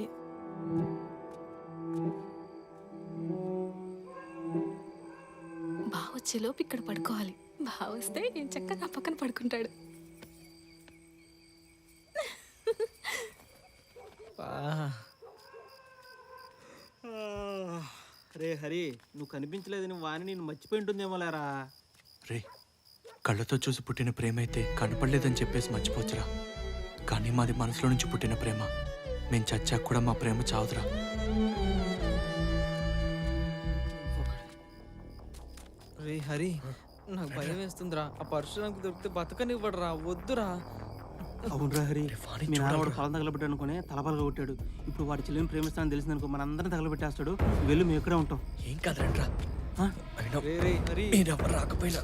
బావ వచ్చేలోపు ఇక్కడ పడుకోవాలి. బావ వస్తే నేను చక్కగా నా పక్కన పడుకుంటాడు. రే హరి, నువ్వు కనిపించలేదు, నువ్వు వాణి నేను మర్చిపోయి ఉంటుందేమో లేరా. రే, కళ్ళతో చూసి పుట్టిన ప్రేమ అయితే కనపడలేదని చెప్పేసి మర్చిపోవచ్చురా. కానీ మాది మనసులో నుంచి పుట్టిన ప్రేమ. మేము చచ్చాక కూడా మా ప్రేమ చావుదురా. రే హరి, నాకు భయం వేస్తుందిరా. ఆ పర్సు నాకు దొరికితే బతకనివ్వడరా. వద్దురా. అవునరా హరి, మీ నాన్నవాడు పొలం తగలబెట్టాడు అనుకుని తలపలగా కొట్టాడు. ఇప్పుడు వాడి చెల్లిని ప్రేమిస్తానని తెలిసిందనుకో మనందరం తగలబెట్టేస్తాడు. వెళ్ళు, మేము ఇక్కడే ఉంటాం. ఏం కాదురా. మీరెవరు రాకపోయినా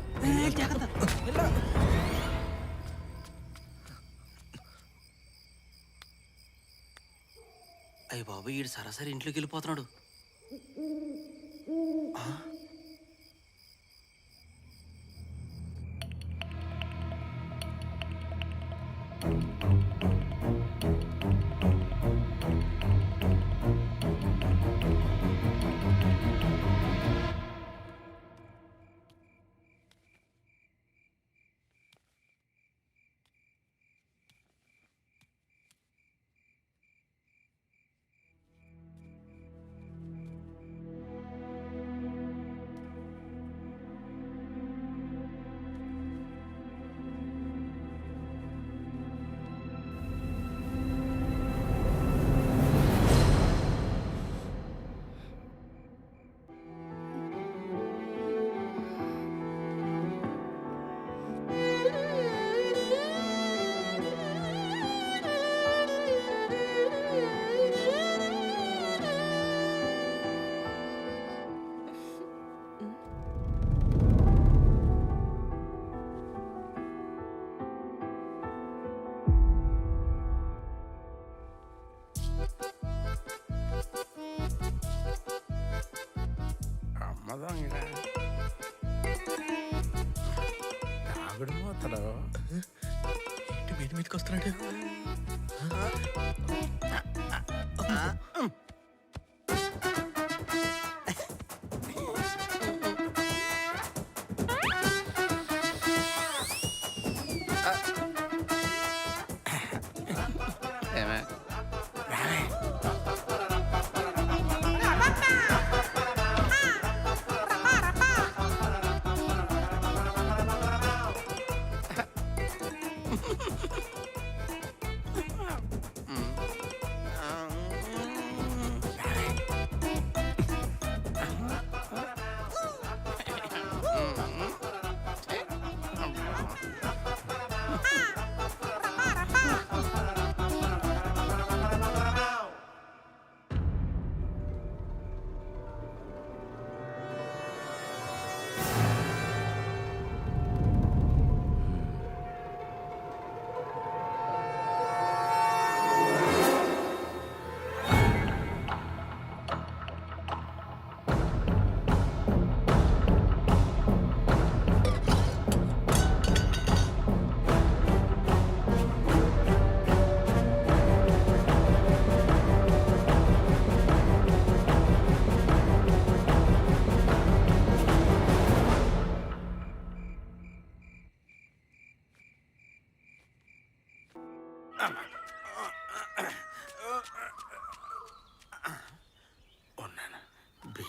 అయ్య బాబు, ఈడు సరాసరి ఇంట్లోకి వెళ్ళిపోతున్నాడు. తాగుడు మూతలు ఏంటి మీద మీదకి వస్తున్నాడు?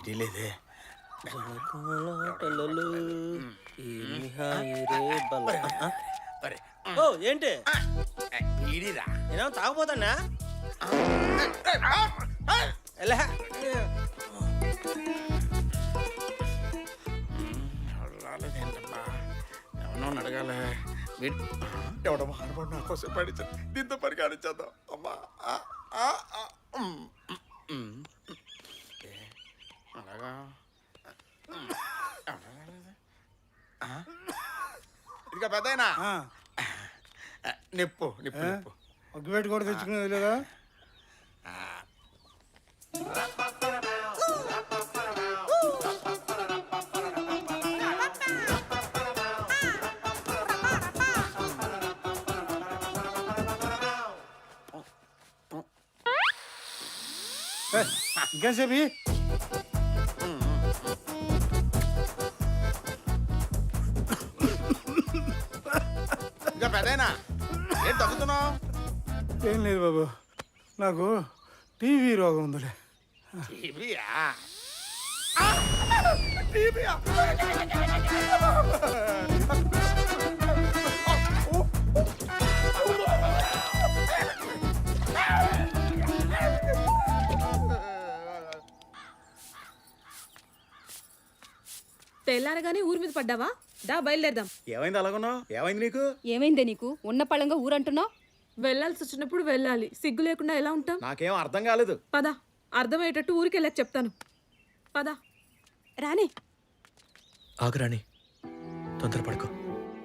బీడీ లేదే. ఓ ఏంటి బీడీరా. నేనేమో తాగపోతానా ఎలా రాలేదేంటమ్మా, ఎవరినో అడగాలి. ఎవడో మానవాడు నా కోసం పడించాడు, దీంతో పరిగాణించేద్దాం. అమ్మా అలాగా ఇదిగా పెద్దయినా నిప్పు నిప్పు నిప్పు అగ్గిపెట్టి కూడా తెచ్చుకునేది లేదా? ఇంకేసేపి ఇంకా పెద్దయినా ఏం తగ్గుతున్నావు? ఏం లేదు బాబు, నాకు టీవీ రోగం ఉందిలే. టీవీయా? తెల్లారగానే ఊరి మీద పడ్డావా? దా బయలుదేరదాం. ఏమైంది అలాగున్నావు? ఏమైంది నీకు? ఏమైందే నీకు? ఉన్న పళంగా ఊరంటున్నావు. వెళ్ళాల్సి వచ్చినప్పుడు వెళ్ళాలి, సిగ్గు లేకుండా ఎలా ఉంటాం? నాకేం అర్థం కాలేదు. పద, అర్థమయ్యేటట్టు ఊరికి వెళ్ళాక చెప్తాను. పద రాని. ఆగురాని, తొందరపడుకో.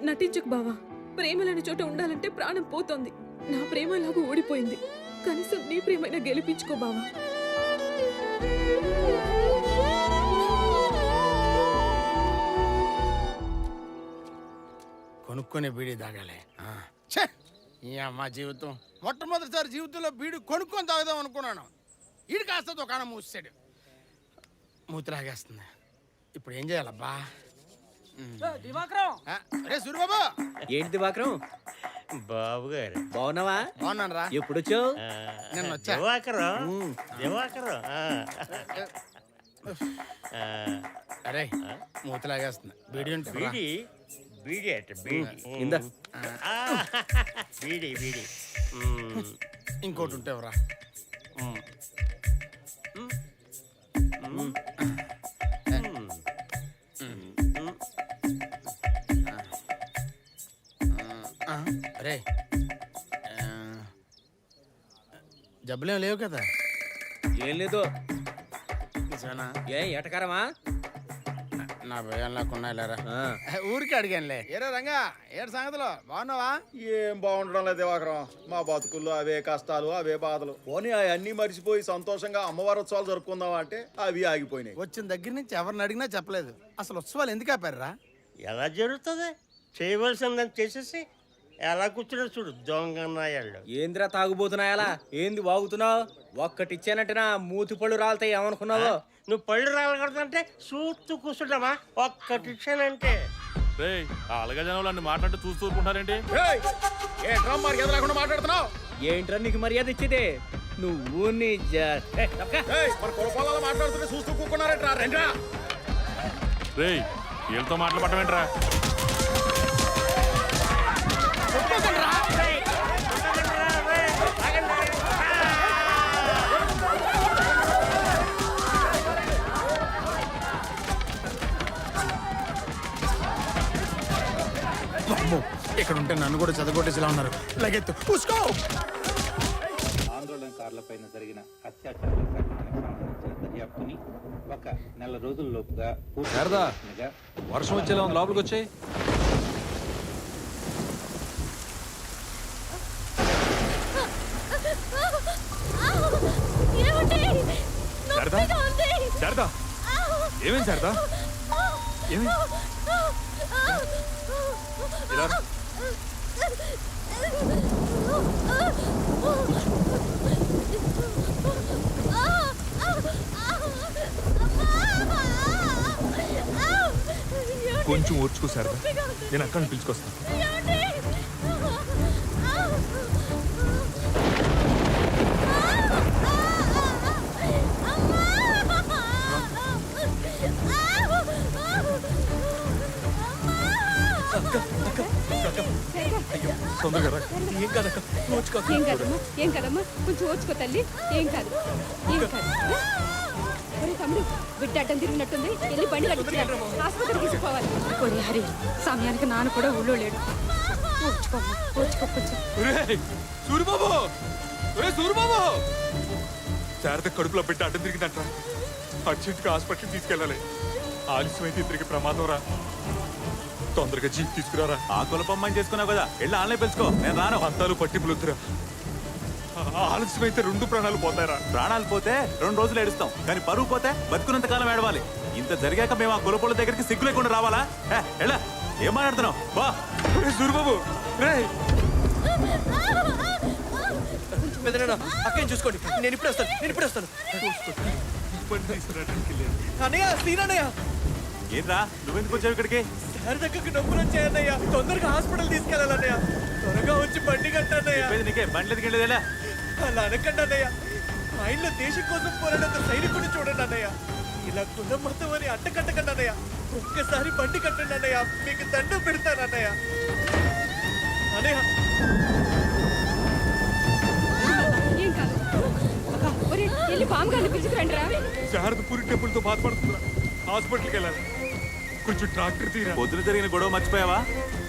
నటించకు బావా. ప్రేమలేని చోట ఉండాలంటే ప్రాణం పోతోంది. నా ప్రేమ ఇలాగూ ఓడిపోయింది. కనీసం నీ ప్రేమైనా గెలిపించుకో బావా. కొనుక్కొని బీడీ తాగాలి. ఈ అమ్మ జీవితం, మొట్టమొదటిసారి జీవితంలో బీడీ కొనుక్కొని తాగుదాం అనుకున్నాను. ఈడు కాస్త దుకాణం మూసాడు, మూతి లాగేస్తుంది. ఇప్పుడు ఏం చేయాలబ్బా? రే సూరిబాబు. ఏంటి దివాకరం? బాబు గారు బాగున్నావా? బాగున్నాను రా. ఎప్పుడు వచ్చావు? నేను వచ్చా. అరే మూతి లాగేస్తుంది. బీడీ ఉంటుంది. బీడీ అంటే ఇందా. బీడీ బీడీ ఇంకోటి ఉంటేవరా. అరే జబ్బులేం లేవు కదా? ఏం లేదు. నిజమేనా? ఏ ఎటకారమా? నా భయం లేకుండా లేరా. ఊరికి అడిగానులే. ఏరా రంగా, ఏడు సంగతిలో బాగున్నావా? ఏం బాగుండడం లేదు దివాకరం. మా బతుకుల్లో అవే కష్టాలు, అవే బాధలు. పోనీ అవన్నీ మర్చిపోయి సంతోషంగా అమ్మవారి ఉత్సవాలు జరుపుకుందామా అంటే అవి ఆగిపోయినాయి. వచ్చిన దగ్గర నుంచి ఎవరిని అడిగినా చెప్పలేదు. అసలు ఉత్సవాలు ఎందుకు ఆపారా? ఎలా జరుగుతుంది? చేయవలసిందని చేసేసి ఎలా కూర్చున్నాడు చూడు దొంగ నాయాళ్ళు. ఏంద్రా తాగుబోతున్నాయలా? ఏంది వాగుతున్నావు? ఒక్కటిచ్చానంటే నా మూతి పళ్ళు రాలుతాయి ఏమనుకున్నావు? నువ్వు పళ్ళు రాలకూడదంటే చూస్తూ కూర్చుంటావా? ఒక్కటిచ్చానంటే అలాగే జనం అన్ని మాట్లాడుతూ చూస్తూ ఊరుకుంటారేంటి? మాట్లాడుతున్నావు ఏంట్రా నీకు మర్యాద ఇచ్చేదే? నువ్వు మాట్లాడుతుంటే చూస్తూ కూకున్నారేట్రా? రండ్రా. రేయ్ వీళ్ళతో మాట్లాడటమేంట్రా? ఇక్కడ ఉంటే నన్ను కూడా చదవగొట్టేసిలా ఉన్నారు. లగెత్తు పూసుకో. ఆందోళనకారులపైన జరిగిన అత్యాచారాల ప్రకటనకు సంబంధించిన దర్యాప్తుని ఒక నెల రోజుల్లోపుగా వర్షం వచ్చేలా ఉంది, లోపలికి వచ్చాయి. శారదా, ఏమైంది శారదా? ఏమైంది? ఇలా కొంచెం ఓర్చుకో శారదా, నేను అక్కడ పిలుచుకొస్తాను. ఏం కాదక్క ఓచుకోక ఏం కదమ్మా కొంచెం ఓచుకో తల్లి. ఏం కాదు ఏం కాదు. ఒరే తమ్ముడు, బిడ్డ అడ్డం తిరిగినట్టుంది. వెళ్ళి బండి కట్టించాడు, ఆసుపత్రికి తీసుకోవాలి. ఒరే హరి, సమయానికి నాన్న కూడా ఊళ్ళో లేడు. ఓచుకోమ్మా, ఓచుకో కొంచెం. సూరిబాబు, సూరిబాబు, శారద కడుపులో బిడ్డ అడ్డం తిరిగిందంట. అర్జెంట్గా హాస్పిటల్కి తీసుకెళ్ళాలి. ఆలస్యమైతే ఇద్దరికి ప్రమాదం రా. తొందరగా జీప్ తీసుకురారా. ఆ కులపమ్మని చేసుకున్నావు కదా, వెళ్ళి ఆన్లైన్ పెంచుకో. నేను రాను. అంతాలు పట్టింపులు వద్దురా. ఆలస్యమైతే 2 ప్రాణాలు పోతాయిరా. ప్రాణాలు పోతే 2 రోజులు ఏడుస్తాం, కానీ పరువు పోతే బతుకున్నంత కాలం ఏడవాలి. ఇంత జరిగాక మేము ఆ కులపోల దగ్గరికి సిగ్గు లేకుండా రావాలా? ఎలా ఏం మాట్లాడుతున్నావు? బా సూరిబాబు, రే అక్కేం చూసుకోండి. నేను ఇప్పుడు వస్తాను. అన్నయ్య, శ్రీనన్నయ్య. ఏంట్రా నువ్వెందుకు వచ్చావు ఇక్కడికి? శారదక్కకి నొప్పులు వచ్చాయన్నయ్య. తొందరగా హాస్పిటల్ తీసుకెళ్ళాలన్నయ్య. త్వరగా వచ్చి బండి కట్టన్నయ్య. నీకే బండ్లకి వెళ్ళేదేలా? అలా అనకండి అన్నయ్య. ఆయనలో దేశం కోసం పోరాడంత సైనికుడిని చూడండి అన్నయ్య. ఇలా కులం మొత్తం అని అడ్డకట్టకండి అన్నయ్య. ఒక్కసారి బండి కట్టండి అన్నయ్య. మీకు దండం పెడతాను అన్నయ్య. అన్నయ్య ఏం కాదు. ఒరే వెళ్ళి బామ్మగారిని పిలుచుకురండి రా. శారద పూరి టెంపుల్తో బాధపడుతుందా? హాస్పిటల్కి వెళ్ళాలి. కొంచెం ట్రాక్టర్ తీరా. పొద్దున జరిగిన గొడవ మర్చిపోయావా?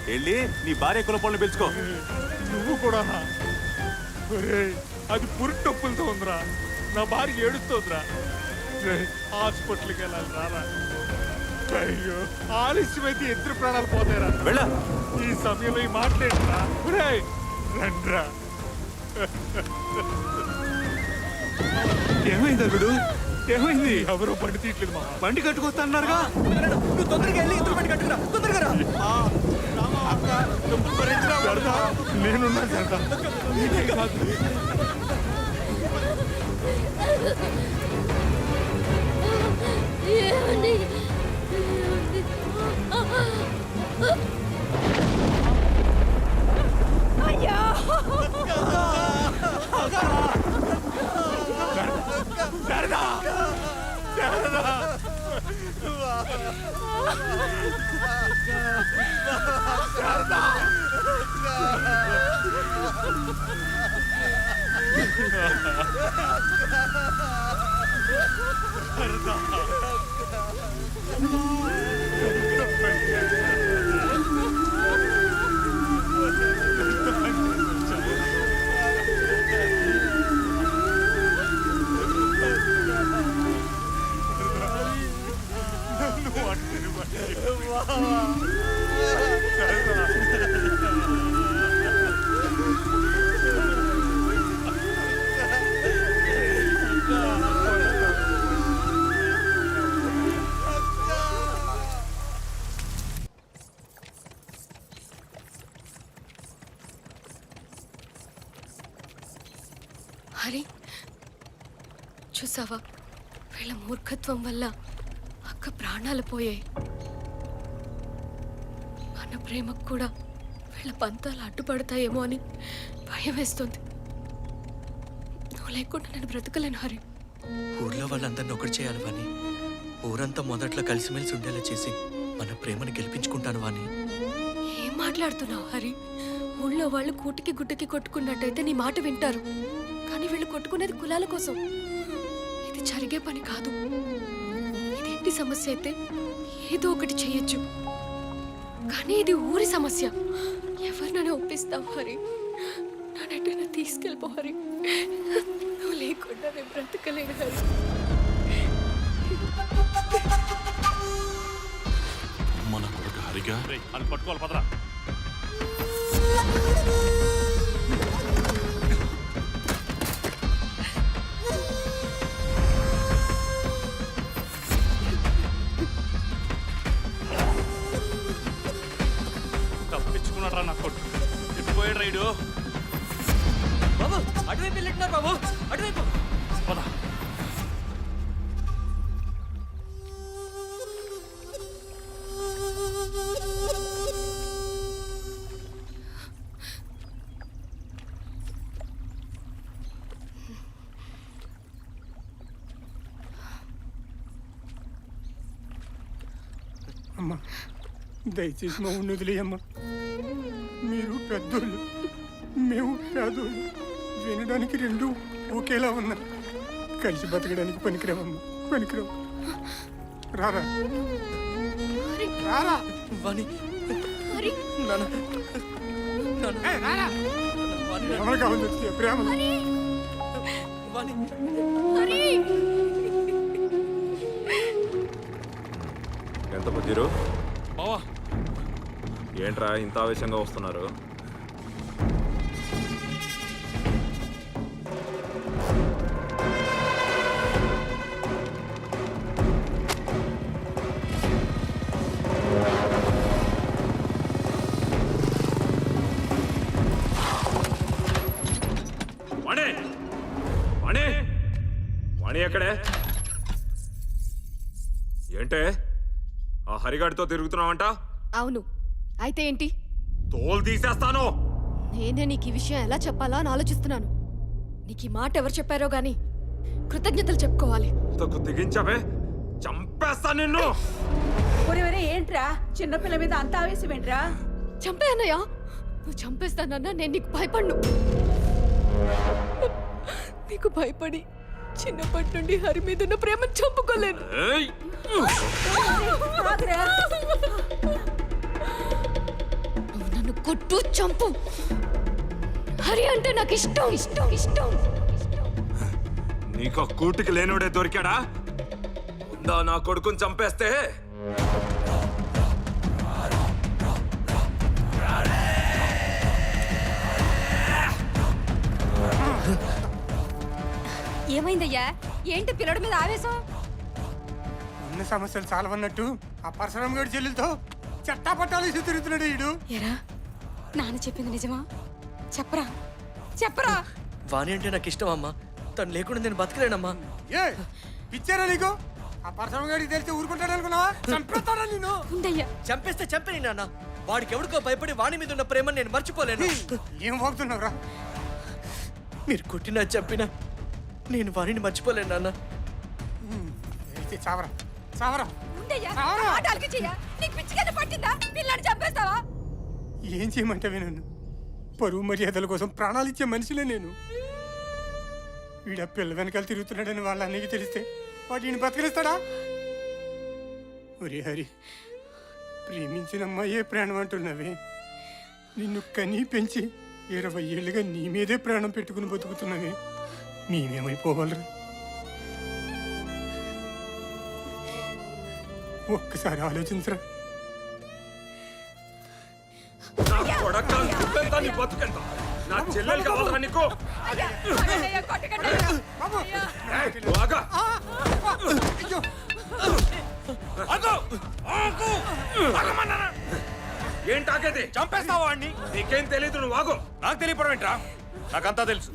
వెళ్ళి నీ భార్య కులపోళ్ళని పిలుచుకో. నువ్వు కూడా అది పురి టొప్పులతో ఉందిరా. నా భార్య ఏడుస్తోందిరా. హాస్పిటల్కి వెళ్ళాలి రారా. అయ్యో, ఆలస్యమైతే 2 ప్రాణాలు పోతాయిరా. వెళ్ళ. ఈ సమయంలో ఈ మాట్లాడరా. రండ్రా. ఏమైంది అల్లుడు? ఏమైంది? ఎవరో బండి తీయట్లేదు. మా బండి కట్టుకొస్తా అన్నారుగా. నువ్వు తొందరగా వెళ్ళి ఇద్దరు బండి కట్టుకురా. తొందరగా రా. నేనున్నా శారదా. అయ్యా శారదా, శారదా. హరి, చూసావా, వీళ్ళ మూర్ఖత్వం వల్ల అక్క ప్రాణాలు పోయాయి. మన ప్రేమకు కూడా వీళ్ళ పంతాలు అడ్డుపడతాయేమో అని భయం వేస్తుంది. నువ్వు లేకుండా నేను బ్రతకలేను హరి. ఊర్లో వాళ్ళందరినీ ఒకటి చేయాలి వాణి. ఊరంతా మొదట్లో కలిసిమెలిసి ఉండేలా చేసి మన ప్రేమను గెలిపించుకుంటాను వాణి. ఏం మాట్లాడుతున్నావు హరి? ఊళ్ళో వాళ్ళు కూటికి గుడ్డకి కొట్టుకున్నట్టయితే నీ మాట వింటారు, కానీ వీళ్ళు కొట్టుకునేది కులాల కోసం. ఇది జరిగే పని కాదు. ఇదేంటి సమస్య అయితే ఏదో ఒకటి చేయొచ్చు, కానీ ఇది ఊరి సమస్య. ఎవరినైనా ఒప్పిస్తావు హరి. నన్నెట్టైనా తీసుకెళ్ళిపో హరి. నువ్వు లేకుండా నేను బ్రతకలేను హరి. మన కొడుకు హరిగా అని పట్టుకోవాలి పదరా. తప్పించుకున్నాడు నా కొడుకు. ఎత్తిపోయాడు రైడు. బాబు అటువైపు వెళ్ళిట్టున్నారు. బాబు అటువైపు పదా. అమ్మా, దయచేసి మా ఊరిని వదిలేయమ్మా. మీ మీరు పెద్దోళ్ళు, మేము పేదోళ్ళు. వినడానికి రెండు ఒకేలా ఉన్నాయి. కలిసి బతకడానికి పనికిరావమ్మా, పనికిరావు. రారా రారా ఎవరు కావాలి ప్రేమ ఎంత పద్దీరు ఏంట్రా ఇంత ఆవేశంగా వస్తున్నారు? వాణి వాణి వాణి ఎక్కడే? ఏంటే ఆ హరిగాడితో తిరుగుతున్నావంట? అవును, అయితే ఏంటి? తోలు తీసేస్తాను. నేనే నీకు ఈ విషయం ఎలా చెప్పాలా అని ఆలోచిస్తున్నాను. నీకు ఈ మాట ఎవరు చెప్పారో గాని కృతజ్ఞతలు చెప్పుకోవాలి. ఇంతకు తెగించావే, చంపేస్తా నిన్ను. ఒరే ఏంట్రా చిన్నపిల్ల మీద అంత ఆవేశం ఏంట్రా? చంపే అన్నయ్య, నువ్వు చంపేస్తానన్నా నేను నీకు భయపడ్ను. నీకు భయపడి చిన్నప్పటి నుండి హరి మీద ఉన్న ప్రేమను చంపుకోలేను. నువ్వు నన్ను కొట్టు చంపు, హరి అంటే నాకు ఇష్టం ఇష్టం ఇష్టం. నీకు కూటికి లేనుడే దొరికాడా? ఉందా నా కొడుకుని చంపేస్తే? ఏమైందయ్యా? ఏంటి పిల్లడి మీద ఆవేశం? ఉన్న సమస్యలు చాలవన్నట్టు ఆ పరశురామ్ గడి చెల్లెలతో చట్టా పట్టాలు తిరుగుతున్నాడు ఈడు. ఎరా, నాన్న చెప్పింది నిజమా? చెప్పరా చెప్పరా. వాణి అంటే నాకు ఇష్టం అమ్మా, తను లేకుండా నేను బతకలేనమ్మా. ఏ పిచ్చారా నీకు? ఆ పరశురామ్ గడికి తెలిస్తే ఊరుకుంటాడు అనుకున్నావా? చంపేస్తాడా నిన్ను? చంపేస్తే చంపేని నాన్న. వాడికి ఎవడికో భయపడి వాణి మీద ఉన్న ప్రేమను నేను మర్చిపోలేను. ఏం వాగుతున్నావురా? మీరు కొట్టినా చంపినా నేను వాణిని మర్చిపోలేను నాన్న. అయితే చావరా చావరా. ఏం చేయమంటావే నన్ను? పరువు మర్యాదల కోసం ప్రాణాలు ఇచ్చే మనిషిలే నేను. వీడ పిల్ల వెనకాల తిరుగుతున్నాడని వాళ్ళ అన్నయ్యకి తెలిస్తే వాటిని బతకలిస్తాడా? ఒరే హరి, ప్రేమించిన అమ్మాయే ప్రాణం అంటున్నావే. నిన్ను కనీ పెంచి 20 ఏళ్ళుగా నీ మీదే ప్రాణం పెట్టుకుని బతుకుతున్నావే. మేమేమైపోవాలరా? ఒక్కసారి ఆలోచించరా. నా చెల్లెలు కావాలా నీకు? ఏంటాగేది? చంపేస్తావా వాడిని? నీకేం తెలీదు, నువ్వు ఆగు. నాకు తెలియపడం ఏంట్రా? నాకంతా తెలుసు.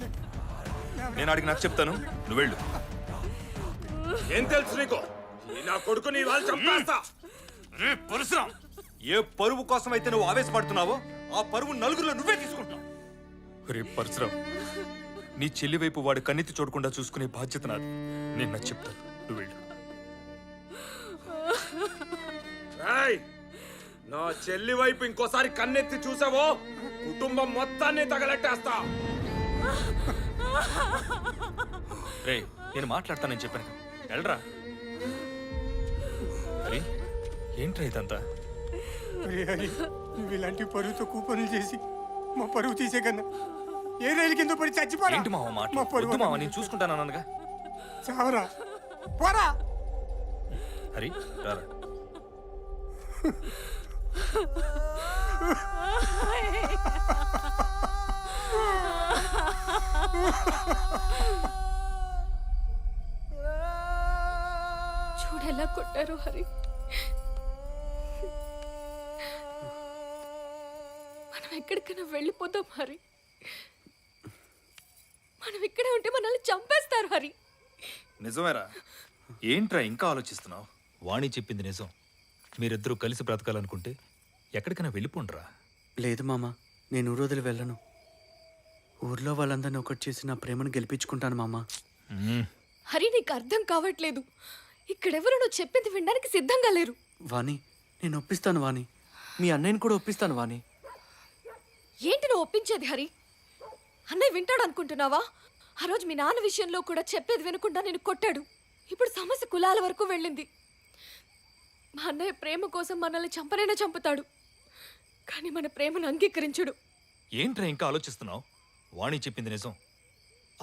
నేను అడిగి నాకు చెప్తాను, నువ్వు వెళ్ళు. ఏం తెలుసు నీకు? నా కొడుకు నీ వాళ్ళు చంపేస్తా. పరశురాం, ఏ పరువు కోసం అయితే నువ్వు ఆవేశపడుతున్నావో ఆ పరువు నలుగురిలో నువ్వే తీసుకుంటావు. రే పరశురాం, నీ చెల్లి వైపు వాడు కన్నెత్తి చూడకుండా చూసుకునే బాధ్యత నాది. నేను నాకు చెప్తాను, నువ్వు వెళ్ళు. నా చెల్లి వైపు ఇంకోసారి కన్నెత్తి చూసావో కుటుంబం మొత్తాన్ని తగలెట్టేస్తా. రే, నేను మాట్లాడతానని చెప్పాను, వెళ్ళరా. అరే ఏంట్రా ఇదంతా? ఒరే హరి, నువ్వు ఇలాంటి పరువుతో కూపనులు చేసి మా పరువు తీసే కన్నా ఏ రైలు కింద పడి చచ్చిపోరా. ఏంటి మావ మాట? వద్దు మావ, నేను చూసుకుంటానన్నగా. చావరా, పోరా. హరి రారా. చూడెలా కొట్టారు హరి. మనం ఎక్కడికైనా వెళ్ళిపోతాం హరి. మనం ఇక్కడే ఉంటే మనల్ని చంపేస్తారు హరి. నిజమేరా? ఏంట్రా ఇంకా ఆలోచిస్తున్నావు? వాణి చెప్పింది నిజం. మీరిద్దరూ కలిసి బ్రతకాలనుకుంటే ఎక్కడికైనా వెళ్ళిపోండ్రా. లేదు మామ, నేను ఊరోదిలి వెళ్ళను. ఊర్లో వాళ్ళందరినీ ఒకటి చేసి నా ప్రేమను గెలిపించుకుంటాను మామ. హరి, నీకు అర్థం కావట్లేదు. ఇక్కడెవరు నువ్వు చెప్పింది వినడానికి సిద్ధంగా లేరు. వాణి, నేను ఒప్పిస్తాను వాణి. మీ అన్నయ్యని కూడా ఒప్పిస్తాను వాణి. ఏంటి నువ్వు ఒప్పించేది హరి? అన్నయ్య వింటాడు అనుకుంటున్నావా? ఆ రోజు మీ నాన్న విషయంలో కూడా చెప్పేది వినకుండా నేను కొట్టాడు. ఇప్పుడు సమస్య కులాల వరకు వెళ్ళింది. మా అన్నయ్య ప్రేమ కోసం మనల్ని చంపనైనా చంపుతాడు, కానీ మన ప్రేమను అంగీకరించడు. ఏంట్రా ఇంకా ఆలోచిస్తున్నావు? వాణి చెప్పింది నిజం.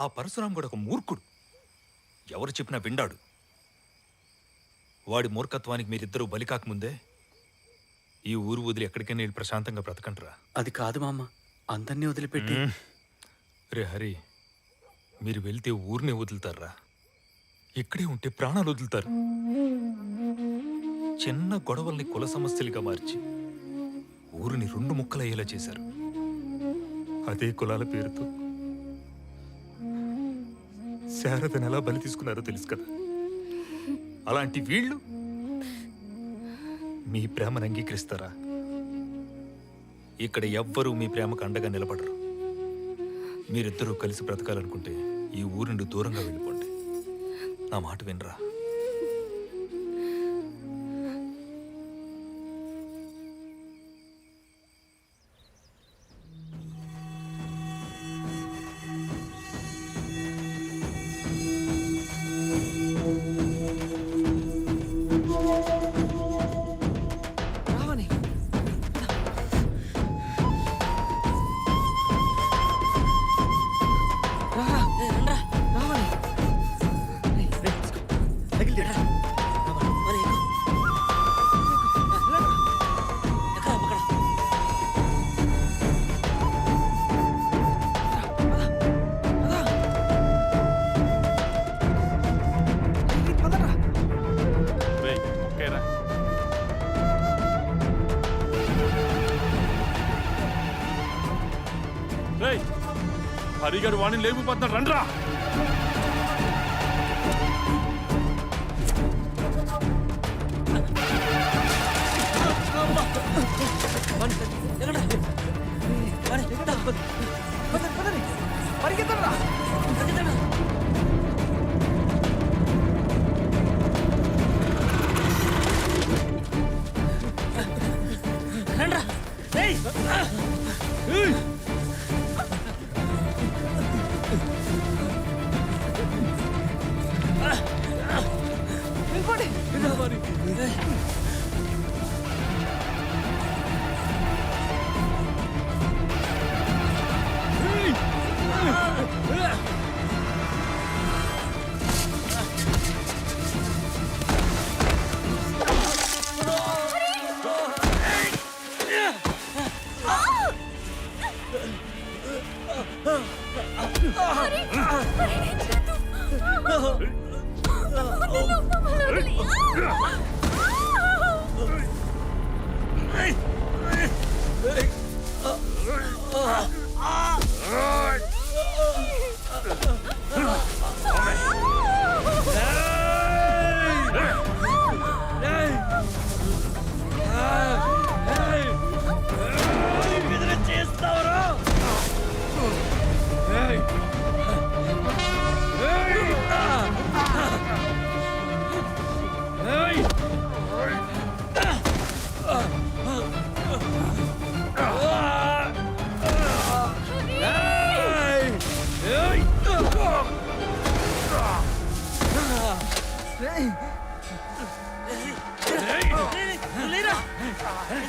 ఆ పరశురాం కూడా ఒక మూర్ఖుడు. ఎవరు చెప్పినా విండాడు. వాడి మూర్ఖత్వానికి మీరిద్దరూ బలికాకముందే ఈ ఊరు వదిలి ఎక్కడికైనా వెళ్ళి ప్రశాంతంగా బ్రతకండిరా. అది కాదు మామ, అందరినీ వదిలిపెట్టి. రే హరి, మీరు వెళ్తే ఊరినే వదులుతారా? ఇక్కడే ఉంటే ప్రాణాలు వదులుతారు. చిన్న గొడవల్ని కుల సమస్యలుగా మార్చి ఊరిని 2 ముక్కలయ్యేలా చేశారు. అదే కులాల పేరుతో శారదను ఎలా బలి తీసుకున్నారో తెలుసు కదా. అలాంటి వీళ్ళు మీ ప్రేమను అంగీకరిస్తారా? ఇక్కడ ఎవ్వరూ మీ ప్రేమకు అండగా నిలబడరు. మీరిద్దరూ కలిసి బ్రతకాలనుకుంటే ఈ ఊరి నుండి దూరంగా వెళ్ళిపోండి. నా మాట వినరా? హరిగారు వాణి లేకపోతున్నాడు, రండ్రా.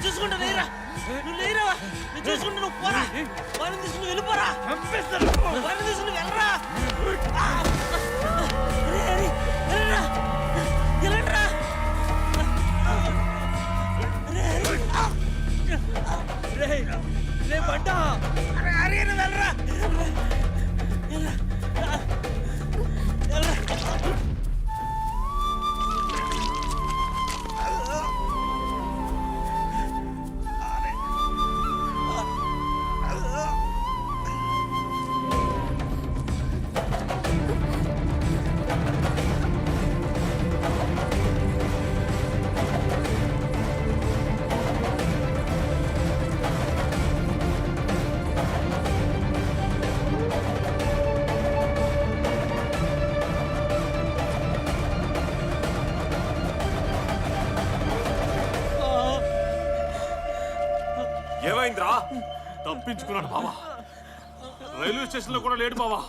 చూసుకుంటా లేరా, నువ్వు లేరా, నేను చూసుకుంటా, నువ్వు పోరా, వారిని తీసుకుని వెళ్ళిపోరా, వారిని తీసుకుని వెళ్ళరా. ఏమైందిరా? తప్పించుకున్నాడు బావా. రైల్వే స్టేషన్ లో కూడా లేడు బావా.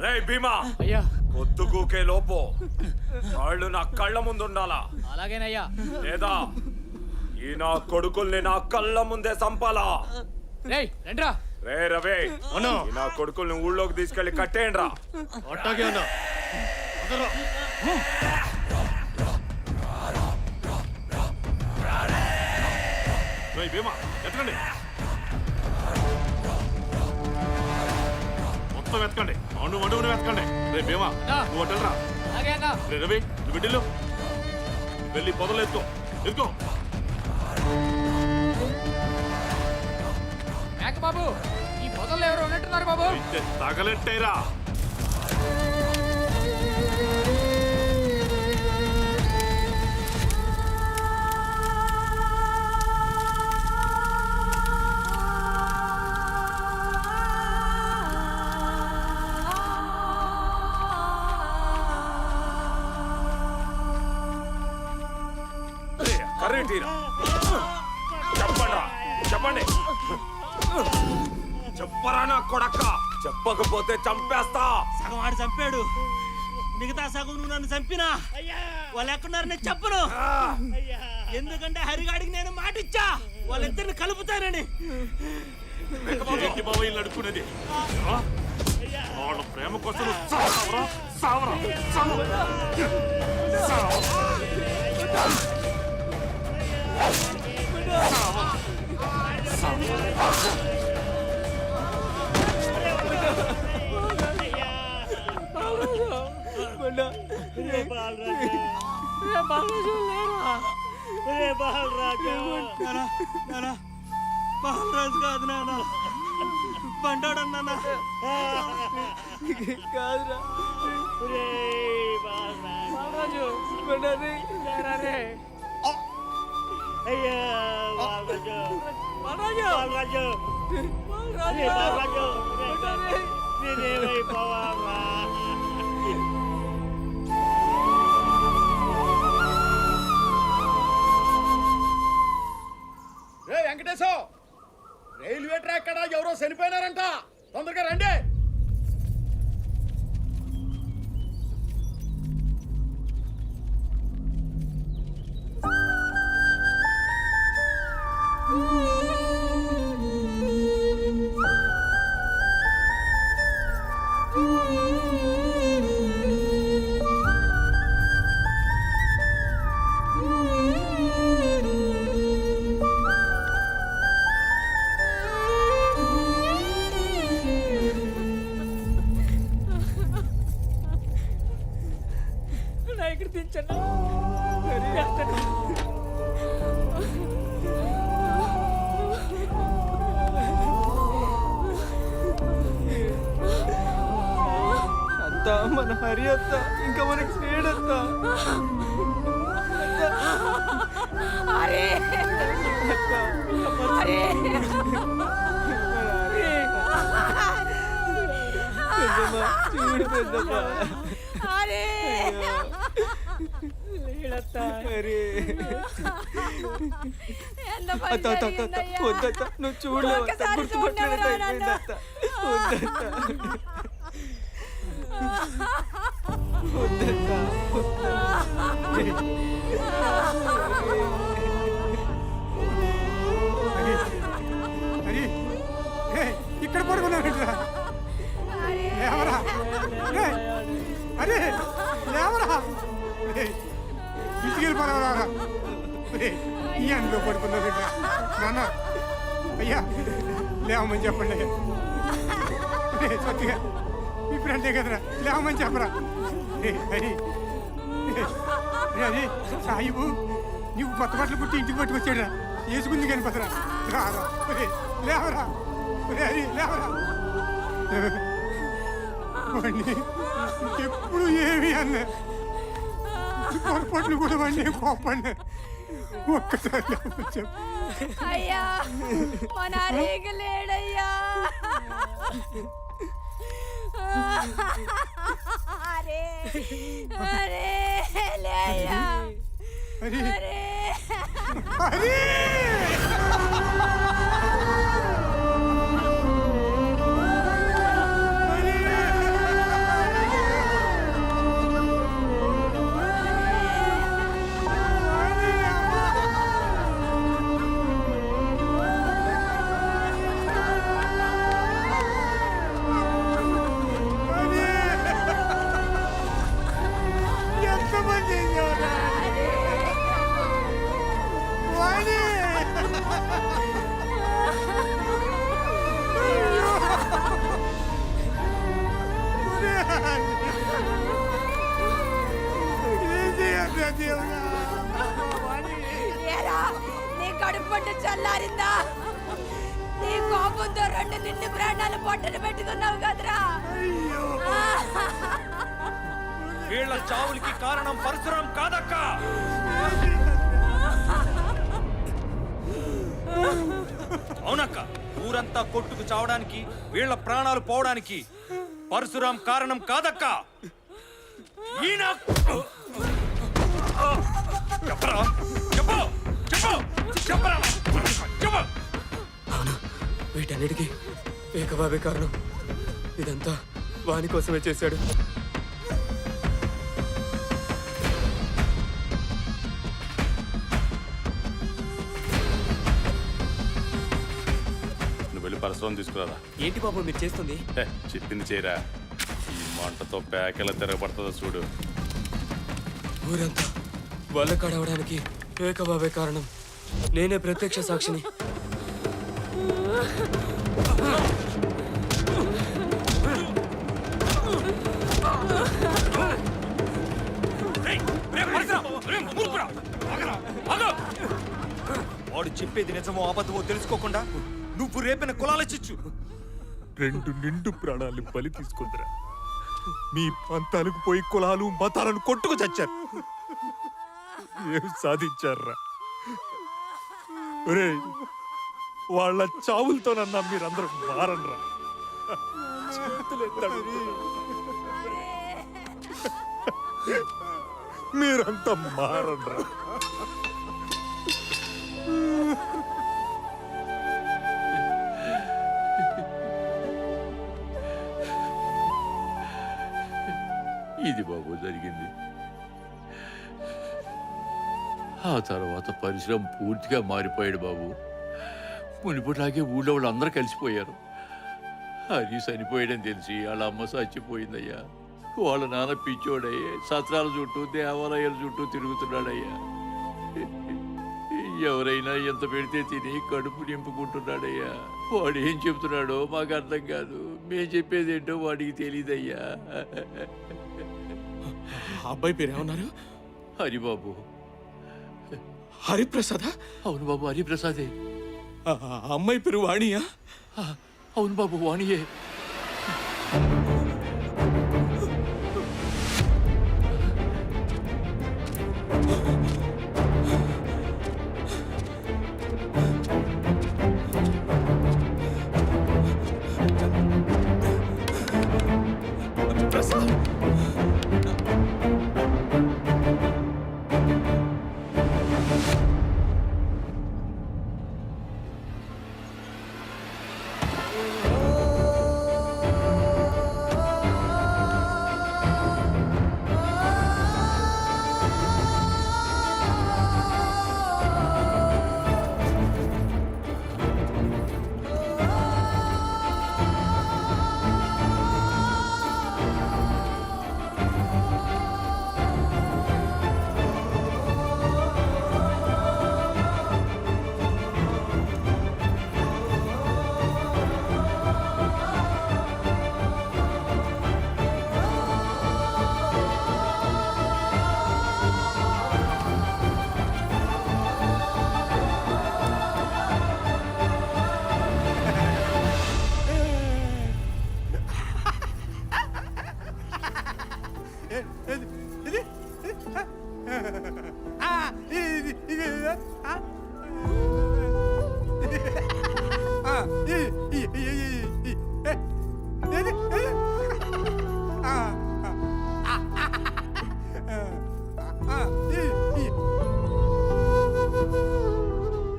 రే భీమా, అయ్యా పొద్దు కూకే లోపు వాళ్ళు నా కళ్ళ ముందు ఉండాలా, అలాగేనయ్యా. లేదా ఈ నా కొడుకుల్ని నా కళ్ళ ముందే సంపాలా. రేయ్ రండ్రా. రే రవే, ఈ నా కొడుకుల్ని ఊళ్ళోకి తీసుకెళ్లి కట్టేయండి రా. అట్టాగే అన్నా. రేయ్ భీమా, ఎత్తకండి, మొత్తం వెతకండి, అడుగుని వెతకండి. రే భీమా, నువ్వు హోటల్ రా. రే రవి, నువ్వు బిడ్డలు వెళ్ళి పొదలు ఎత్తుకో. బాబు, ఈ పొదల్లో ఎవరు ఉన్నట్టున్నారు బాబు. తగలెట్టేరా. చెప్పండి, చెప్పరా నా కొడక్క. చెప్పకపోతే చంపేస్తా. సగం వాడు చంపాడు, మిగతా సగం నువ్వు నన్ను చంపినా వాళ్ళు ఎక్కడున్నారు నేను చెప్పను. ఎందుకంటే హరిగాడికి నేను మాట ఇచ్చా వాళ్ళిద్దరిని కలుపుతానని. ఏంటి బాబు వీళ్ళు అడుక్కునేది? వాళ్ళ ప్రేమ కోసం సావరా సావరా బాలరాజు కాదు నాన్న, బండాడన్నా కాదురా. బాలరాజు అయ్యా బాలరాజు నేనేమైపోవాలా? రే వెంకటేశం, రైల్వే ట్రాక్ కాడ ఎవరో చనిపోయినారంట, తొందరగా రండి. ఇక్కడ దించండి. అత్త మన హరి అత్త, ఇంకా మనకి శ్రేడత్త. చూడు పెద్దమ్మ, నువ్వు చూడలేవు, గుర్తుపట్టలేదత్త. ఇక్కడ పడుకున్నారా? లేవరా, అరే లేవరా, ఇంటికి వెళ్ళిపోరా. ఈ అందులో పడుకున్నారు నాన్న. అయ్యా లేవమని చెప్పండి అయ్యా. సత్తిగా మీ ఫ్రెండే కదరా, లేవమని చెప్పరా. అరే సాయిబు, నీకు కొత్త బట్టలు కుట్టి ఇంటికి పట్టుకొచ్చాడురా, వేసుకుంది కనిపదరా. రారా లేవరా, హరి లేవరా. వాడిని ఎప్పుడు ఏమి అన్న పొరపాట్లు కూడా వాడిని కోపడిన ఒక్కసారి చెప్పు. అయ్యా మన రేగలేడయ్యా. అరే అరే లేయ్యా. అరే అరే ఏరా, నీ కడుపు పంట చల్లారిందా? నీ కోపంతో రెండు నిండు ప్రాణాలు పొట్టను పెట్టుకున్నావు కదరా. వీళ్ళ చావులకి కారణం పరశురాం కాదక్క. అవునక్క, ఊరంతా కొట్టుకు చావడానికి వీళ్ళ ప్రాణాలు పోవడానికి పరశురాం కారణం కాదక్క. ఈయన చెప్పరా, చెప్పు చెప్పు చెప్పరా, చెప్పు. అవును, వీటన్నిటికీ ఏకబాబే కారణం. ఇదంతా వాని కోసమే చేశాడు. నువ్వు వెళ్ళి పరశురాం తీసుకురారా. ఏంటి బాబు మీరు చేస్తుంది? చెప్పింది చేయరా. ఈ మంటతో ప్యాకెలా తిరగబడుతుందో చూడు. ఊరంతా వల్లకాడవడానికి ఏకబాబే కారణం. నేనే ప్రత్యక్ష సాక్షిని. వాడు చెప్పేది నిజమో అబద్ధమో తెలుసుకోకుండా నువ్వు రేపిన కులాల చిచ్చు. 2 నిండు ప్రాణాలు బలి తీసుకుందిరా. మీ పంతాలకు పోయి కులాలు మతాలను కొట్టుకు చచ్చారు. ఏం సాధించారా? ఒరేయ్, వాళ్ళ చావులతోనన్నా మీరందరూ మారనరా. మీరంతా మారనరా. ఇది బాబు జరిగింది. ఆ తర్వాత పరిశ్రమ పూర్తిగా మారిపోయాడు బాబు. మునిపటిలాగే ఊళ్ళో వాళ్ళు అందరూ కలిసిపోయారు. హరి చనిపోయాడని తెలిసి వాళ్ళ అమ్మ చచ్చిపోయిందయ్యా. వాళ్ళ నాన్న పిచ్చోడయ్యా, సత్రాల చుట్టూ దేవాలయాల చుట్టూ తిరుగుతున్నాడయ్యా. ఎవరైనా ఎంత పెడితే తిని కడుపు నింపుకుంటున్నాడయ్యా. వాడు ఏం చెప్తున్నాడో మాకు అర్థం కాదు. మేం చెప్పేదేంటో వాడికి తెలియదయ్యా. అబ్బాయి పేరు ఏమన్నారు? హరిబాబు. హరిప్రసాద్? అవును బాబు, హరిప్రసాదే. అమ్మాయి పేరు వాణియా? అవును బాబు, వాణియే.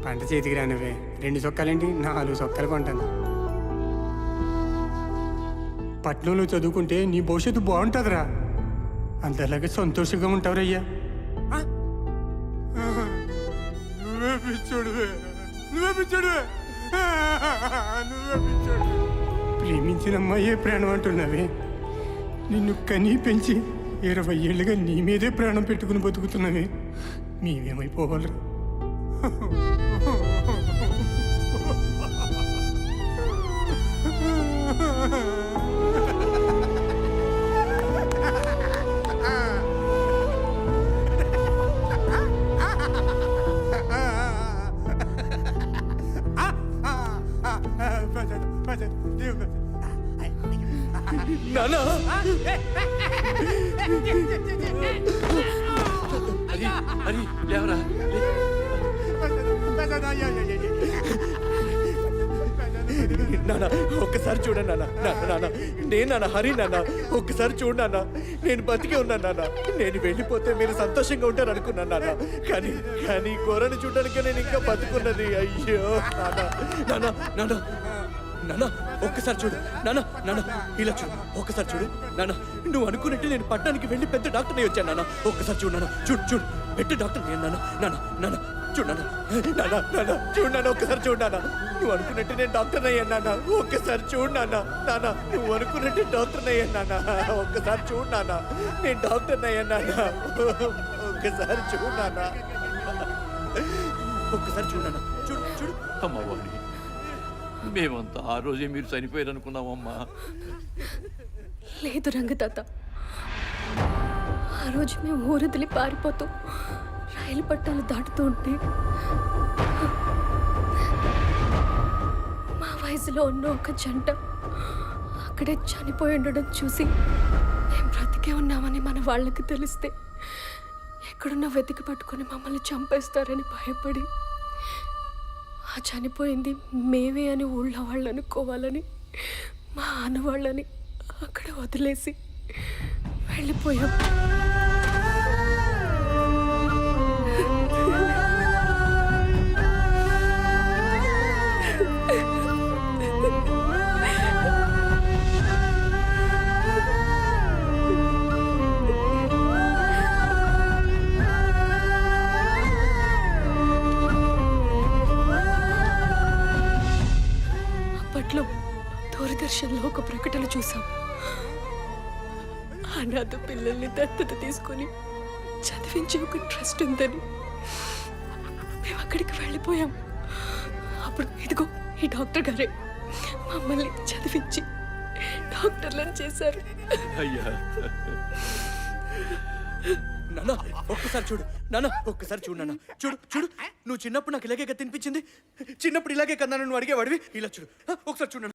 పంట చేతికి రానివే 2 చొక్కాలేంటి 4 చొక్కాలు కొంటాను. పట్నంలో చదువుకుంటే నీ భవిష్యత్తు బాగుంటుందిరా. అంతలాగే సంతోషంగా ఉంటావురయ్యా. నువ్వే పిచ్చోడువే, నువ్వే పిచ్చోడువే, నువ్వే పిచ్చోడు. ప్రేమించిన అమ్మాయే ప్రాణం అంటున్నావే. నిన్ను కనీ పెంచి 20 ఏళ్ళుగా నీ మీదే ప్రాణం పెట్టుకుని బతుకుతున్నావే. మేమేమైపోవాలరా? నానా హరి హరి లేవరా లే. నాన్న ఒక్కసారి చూడండి నాన్న నాన్న నేను నాన్న హరి నాన్న ఒక్కసారి చూడు నాన్న నేను బతికే ఉన్నాను నాన్న నేను వెళ్ళిపోతే మీరు సంతోషంగా ఉంటారు అనుకున్నాను నాన్న కానీ కానీ గోరని చూడడానికి నేను ఇంకా బతుకున్నది అయ్యో నాన్న నాన్న నాన్న నాన్న ఒక్కసారి చూడు నాన్న నాన్న ఇలా చూడు ఒక్కసారి చూడు నాన్న నువ్వు అనుకున్నట్టు నేను పట్టణానికి వెళ్ళి పెద్ద డాక్టర్ని వచ్చాను నాన్న ఒక్కసారి చూడు నాన్న చూడు చూడు పెద్ద డాక్టర్ నేను నాన్న నాన్న నాన్న చూడు నాన్న నాన్న నాన్న చూడు నాన్న ఒక్కసారి చూడు నాన్న నువ్వు అనుకున్నట్టు నేను డాక్టర్ అయ్యాను నాన్న ఒక్కసారి చూడు నాన్న నాన్న నువ్వు అనుకున్నట్టు డాక్టర్ అయ్యాను నాన్న ఒక్కసారి చూడు నాన్న నేను డాక్టర్ అయ్యాను నాన్న ఒక్కసారి చూడు నాన్న ఒక్కసారి చూడు నాన్న చూడు చూడు అమ్మవాణి మేమంతా ఆ రోజే మీరు చనిపోయారు అనుకున్నామమ్మా. లేదు రంగతాత, ఆ రోజు మేము ఊరదిలి పారిపోతూ రైలు పట్టాలు దాటుతూ ఉంటే మా వయసులో ఉన్న ఒక జంట అక్కడే చనిపోయి ఉండడం చూసి మేము బ్రతికే ఉన్నామని మన వాళ్ళకి తెలిస్తే ఎక్కడున్నా వెతికి పట్టుకొని మమ్మల్ని చంపేస్తారని భయపడి ఆ చనిపోయింది మేమే అని ఊళ్ళో వాళ్ళు అనుకోవాలని మా ఆనవాళ్ళని అక్కడ వదిలేసి వెళ్ళిపోయాం. అప్పట్లో దూరదర్శన్లో ఒక ప్రకటన చూసాం. అనాథ పిల్లల్ని దత్తత తీసుకొని చదివించే ఒక ట్రస్ట్ ఉందని. మేము అక్కడికి వెళ్ళిపోయాం. అప్పుడు ఇదిగో ఈ డాక్టర్ గారే మమ్మల్ని చదివించి డాక్టర్లను చేశారు. అయ్యా నాన్న ఒక్కసారి చూడు నాన్న ఒక్కసారి చూడు నాన్న చూడు చూడు నువ్వు చిన్నప్పుడు నాకు ఇలాగే తినిపించింది చిన్నప్పుడు ఇలాగే కన్నా నువ్వు అడిగేవాడివి ఇలా చూడు ఒకసారి చూడు నాన్న